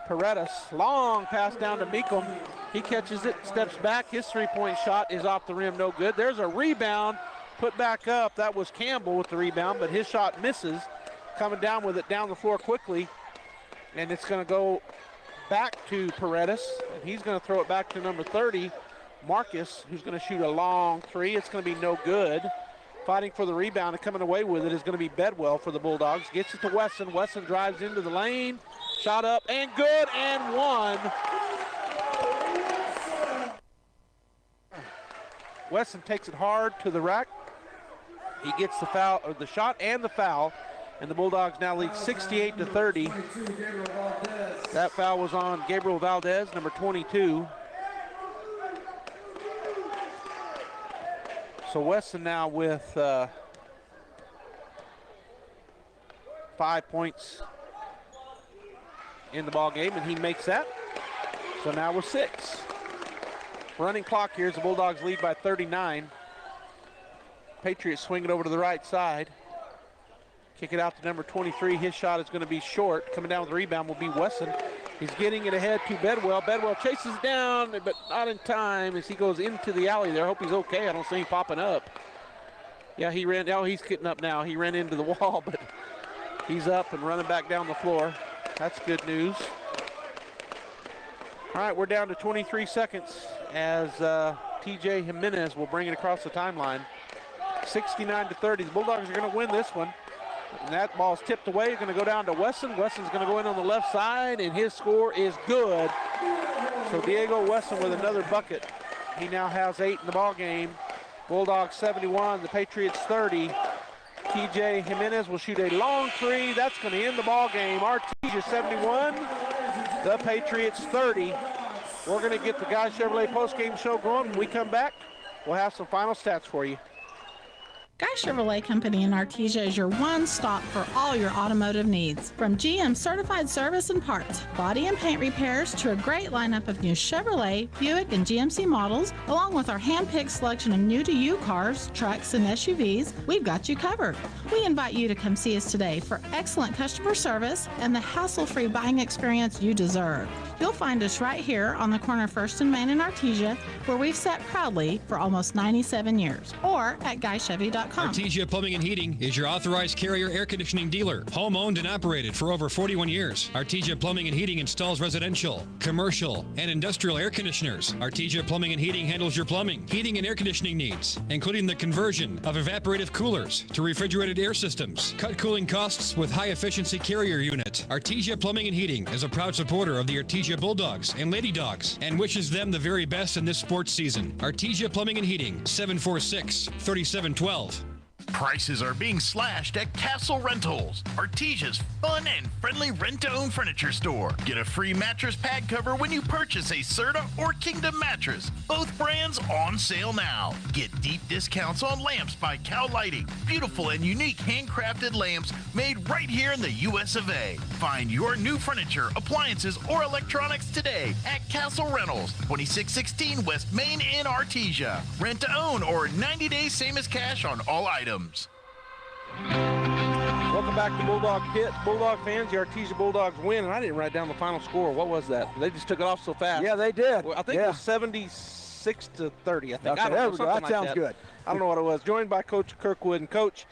Paredes. Long pass down to Meekum. He catches it, steps back. His three-point shot is off the rim, no good. There's a rebound, put back up. That was Campbell with the rebound, but his shot misses. Coming down with it down the floor quickly, and it's going to go back to Paredes, and he's going to throw it back to number 30, Marcus, who's going to shoot a long three. It's going to be no good. Fighting for the rebound and coming away with it is going to be Bedwell for the Bulldogs. Gets it to Wesson. Wesson drives into the lane. Shot up and good and one. Wesson takes it hard to the rack. He gets the foul, or the shot and the foul, and the Bulldogs now lead 68-30. That foul was on Gabriel Valdez, number 22. So Wesson now with 5 points in the ball game, and he makes that. So now we're 6. Running clock here as the Bulldogs lead by 39. Patriots swing it over to the right side. Kick it out to number 23. His shot is going to be short. Coming down with the rebound will be Wesson. He's getting it ahead to Bedwell. Bedwell chases down, but not in time as he goes into the alley there. I hope he's okay. I don't see him popping up. Yeah, he ran. Oh, he's getting up now. He ran into the wall, but he's up and running back down the floor. That's good news. All right, we're down to 23 seconds as TJ Jimenez will bring it across the timeline. 69-30. The Bulldogs are going to win this one. And that ball's tipped away. Going to go down to Wesson. Wesson's going to go in on the left side, and his score is good. So Diego Wesson with another bucket. He now has 8 in the ball game. Bulldogs 71, the Patriots 30. TJ Jimenez will shoot a long three. That's going to end the ball game. Artesia 71, the Patriots 30. We're going to get the Guy Chevrolet postgame show going. When we come back, we'll have some final stats for you. Guy Chevrolet Company in Artesia is your one stop for all your automotive needs. From GM certified service and parts, body and paint repairs, to a great lineup of new Chevrolet, Buick, and GMC models, along with our hand-picked selection of new-to-you cars, trucks, and SUVs, we've got you covered. We invite you to come see us today for excellent customer service and the hassle-free buying experience you deserve. You'll find us right here on the corner of 1st and Main in Artesia, where we've sat proudly for almost 97 years, or at GuyChevy.com. Artesia Plumbing and Heating is your authorized Carrier air conditioning dealer. Home owned and operated for over 41 years. Artesia Plumbing and Heating installs residential, commercial, and industrial air conditioners. Artesia Plumbing and Heating handles your plumbing, heating, and air conditioning needs, including the conversion of evaporative coolers to refrigerated air systems. Cut cooling costs with high-efficiency Carrier unit. Artesia Plumbing and Heating is a proud supporter of the Artesia Bulldogs and Lady Dogs and wishes them the very best in this sports season. Artesia Plumbing and Heating, 746-3712. Prices are being slashed at Castle Rentals, Artesia's fun and friendly rent-to-own furniture store. Get a free mattress pad cover when you purchase a Serta or Kingdom mattress. Both brands on sale now. Get deep discounts on lamps by Cow Lighting. Beautiful and unique handcrafted lamps made right here in the US of A. Find your new furniture, appliances, or electronics today at Castle Rentals, 2616 West Main in Artesia. Rent to own or 90 days same as cash on all items. Welcome back to Bulldog Pit. Bulldog fans, the Artesia Bulldogs win, and I didn't write down the final score. What was that? They just took it off so fast. Yeah, they did. Well, I think it was 76 to 30. I think. Okay, I don't know, there we go. That like sounds good. I don't know what it was. Joined by Coach Kirkwood. And Coach,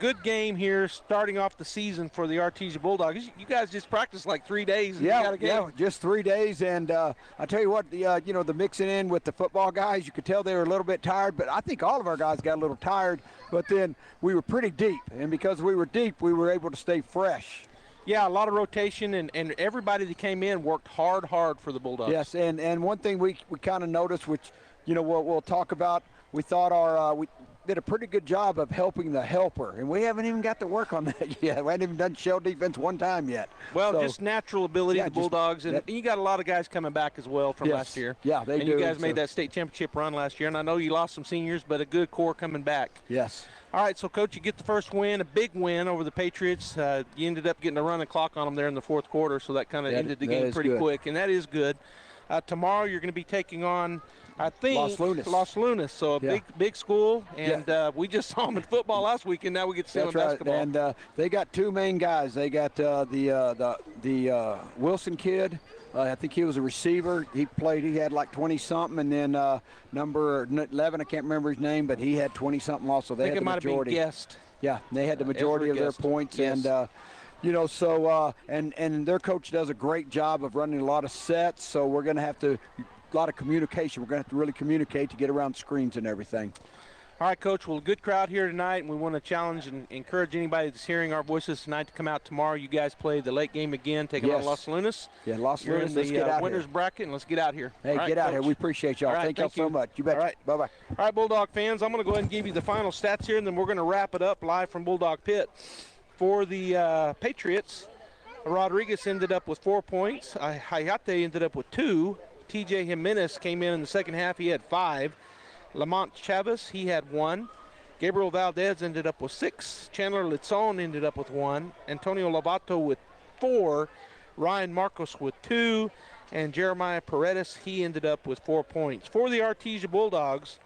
good game here starting off the season for the Artesia Bulldogs. You guys just practiced like 3 days. And you got a game. Yeah, just 3 days. And I tell you what, the mixing in with the football guys, you could tell they were a little bit tired, but I think all of our guys got a little tired. But then we were pretty deep, and because we were deep, we were able to stay fresh. Yeah, a lot of rotation, and everybody that came in worked hard for the Bulldogs. Yes, and one thing we kind of noticed, which, we'll talk about, we thought we did a pretty good job of helping the helper, and we haven't even got to work on that yet. We haven't even done shell defense one time yet. Well, just natural ability of the Bulldogs, and you got a lot of guys coming back as well from last year. Yeah, they do. And you guys made that state championship run last year, and I know you lost some seniors, but a good core coming back. Yes. All right, so, Coach, you get the first win, a big win over the Patriots. You ended up getting a run the clock on them there in the fourth quarter, so that kind of ended the game pretty quick, and that is good. Tomorrow you're going to be taking on, I think, Los Lunas. So a big school, and we just saw them in football last week, and now we get to see them in basketball. And they got two main guys. They got the Wilson kid. I think he was a receiver. He had like 20-something, and then number 11, I can't remember his name, but he had 20-something also. They I think had it the might majority. have been Guest. Yeah, they had the majority of their points, yes. and and their coach does a great job of running a lot of sets. So we're going to have to a lot of communication. We're going to have to really communicate to get around screens and everything. All right, Coach. Well, good crowd here tonight, and we want to challenge and encourage anybody that's hearing our voices tonight to come out tomorrow. You guys play the late game again, taking on Los Lunas. Yeah, Los You're Lunas. in Let's the get out winners here. bracket, and let's get out here. Hey, get out here. We appreciate y'all. All right, thank y'all so much. You bet. All right. Bye-bye. All right, Bulldog fans, I'm going to go ahead and give you the final stats here, and then we're going to wrap it up live from Bulldog Pit. For the Patriots, Rodriguez ended up with 4 points. Hayate ended up with 2. T.J. Jimenez came in the second half. He had 5. Lamont Chavez, he had 1. Gabriel Valdez ended up with 6. Chandler Litzon ended up with 1. Antonio Lobato with 4. Ryan Marcos with 2. And Jeremiah Paredes, he ended up with 4 points. For the Artesia Bulldogs,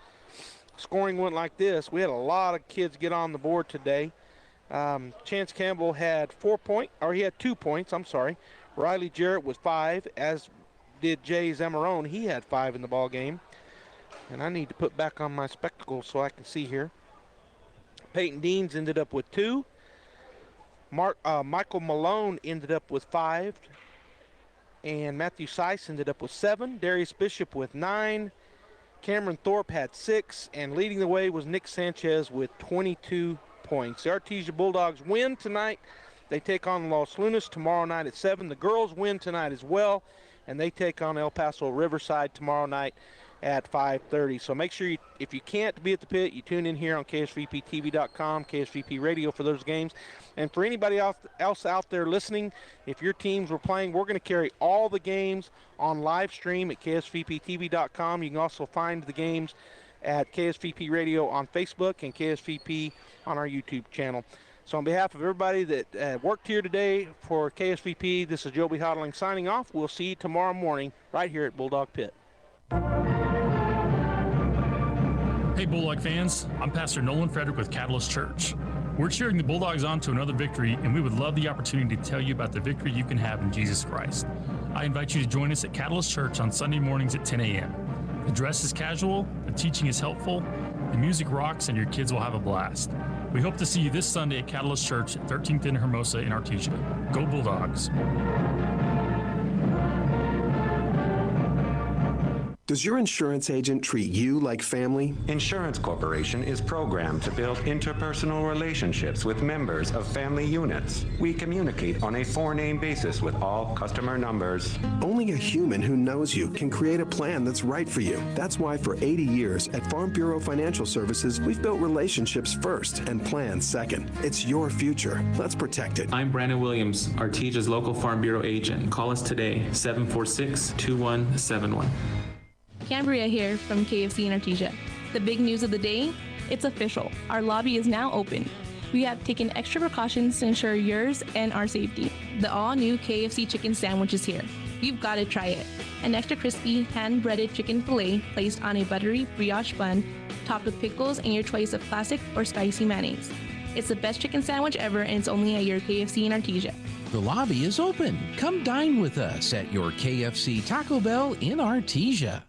scoring went like this. We had a lot of kids get on the board today. Chance Campbell had 2 points, I'm sorry. Riley Jarrett with 5, as did Jay Zamarone. He had 5 in the ball game. And I need to put back on my spectacles so I can see here. Peyton Deans ended up with 2. Michael Malone ended up with 5. And Matthew Seiss ended up with 7. Darius Bishop with 9. Cameron Thorpe had 6. And leading the way was Nick Sanchez with 22 points. The Artesia Bulldogs win tonight. They take on Los Lunas tomorrow night at 7. The girls win tonight as well. And they take on El Paso Riverside tomorrow night at 5:30. So make sure if you can't be at the pit, you tune in here on KSVPTV.com, KSVP Radio for those games. And for anybody else out there listening, if your teams were playing, we're going to carry all the games on live stream at KSVPTV.com. You can also find the games at KSVP Radio on Facebook and KSVP on our YouTube channel. So on behalf of everybody that worked here today for KSVP, this is Joby Hodling signing off. We'll see you tomorrow morning right here at Bulldog Pit. Hey Bulldog fans, I'm Pastor Nolan Frederick with Catalyst Church. We're cheering the Bulldogs on to another victory, and we would love the opportunity to tell you about the victory you can have in Jesus Christ. I invite you to join us at Catalyst Church on Sunday mornings at 10 a.m. The dress is casual, the teaching is helpful, the music rocks, and your kids will have a blast. We hope to see you this Sunday at Catalyst Church at 13th and Hermosa in Artesia. Go Bulldogs! Does your insurance agent treat you like family? Insurance Corporation is programmed to build interpersonal relationships with members of family units. We communicate on a four-name basis with all customer numbers. Only a human who knows you can create a plan that's right for you. That's why for 80 years at Farm Bureau Financial Services, we've built relationships first and plans second. It's your future. Let's protect it. I'm Brandon Williams, Artesia's local Farm Bureau agent. Call us today, 746-2171. Cambria here from KFC in Artesia. The big news of the day, it's official. Our lobby is now open. We have taken extra precautions to ensure yours and our safety. The all-new KFC chicken sandwich is here. You've got to try it. An extra crispy, hand-breaded chicken fillet placed on a buttery brioche bun, topped with pickles and your choice of classic or spicy mayonnaise. It's the best chicken sandwich ever, and it's only at your KFC in Artesia. The lobby is open. Come dine with us at your KFC Taco Bell in Artesia.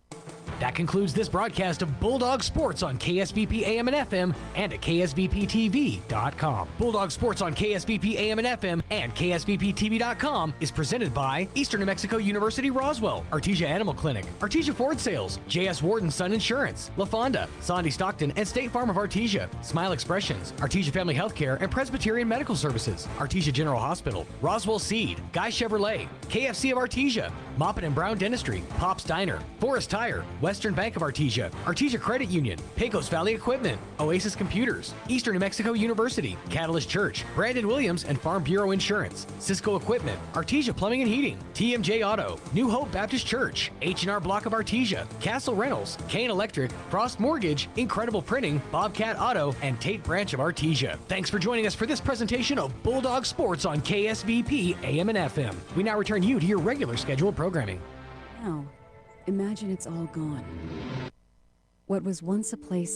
That concludes this broadcast of Bulldog Sports on KSBP AM and FM and at KSBPTV.com. Bulldog Sports on KSBP AM and FM and KSBPTV.com is presented by Eastern New Mexico University Roswell, Artesia Animal Clinic, Artesia Ford Sales, J.S. Warden Sun Insurance, La Fonda, Sandy Stockton, and State Farm of Artesia, Smile Expressions, Artesia Family Healthcare, and Presbyterian Medical Services, Artesia General Hospital, Roswell Seed, Guy Chevrolet, KFC of Artesia, Moppin and Brown Dentistry, Pop's Diner, Forest Tire, Western Bank of Artesia, Artesia Credit Union, Pecos Valley Equipment, Oasis Computers, Eastern New Mexico University, Catalyst Church, Brandon Williams and Farm Bureau Insurance, Cisco Equipment, Artesia Plumbing and Heating, TMJ Auto, New Hope Baptist Church, H&R Block of Artesia, Castle Rentals, Kane Electric, Frost Mortgage, Incredible Printing, Bobcat Auto, and Tate Branch of Artesia. Thanks for joining us for this presentation of Bulldog Sports on KSBP AM and FM. We now return you to your regular scheduled programming. Now, imagine it's all gone. What was once a place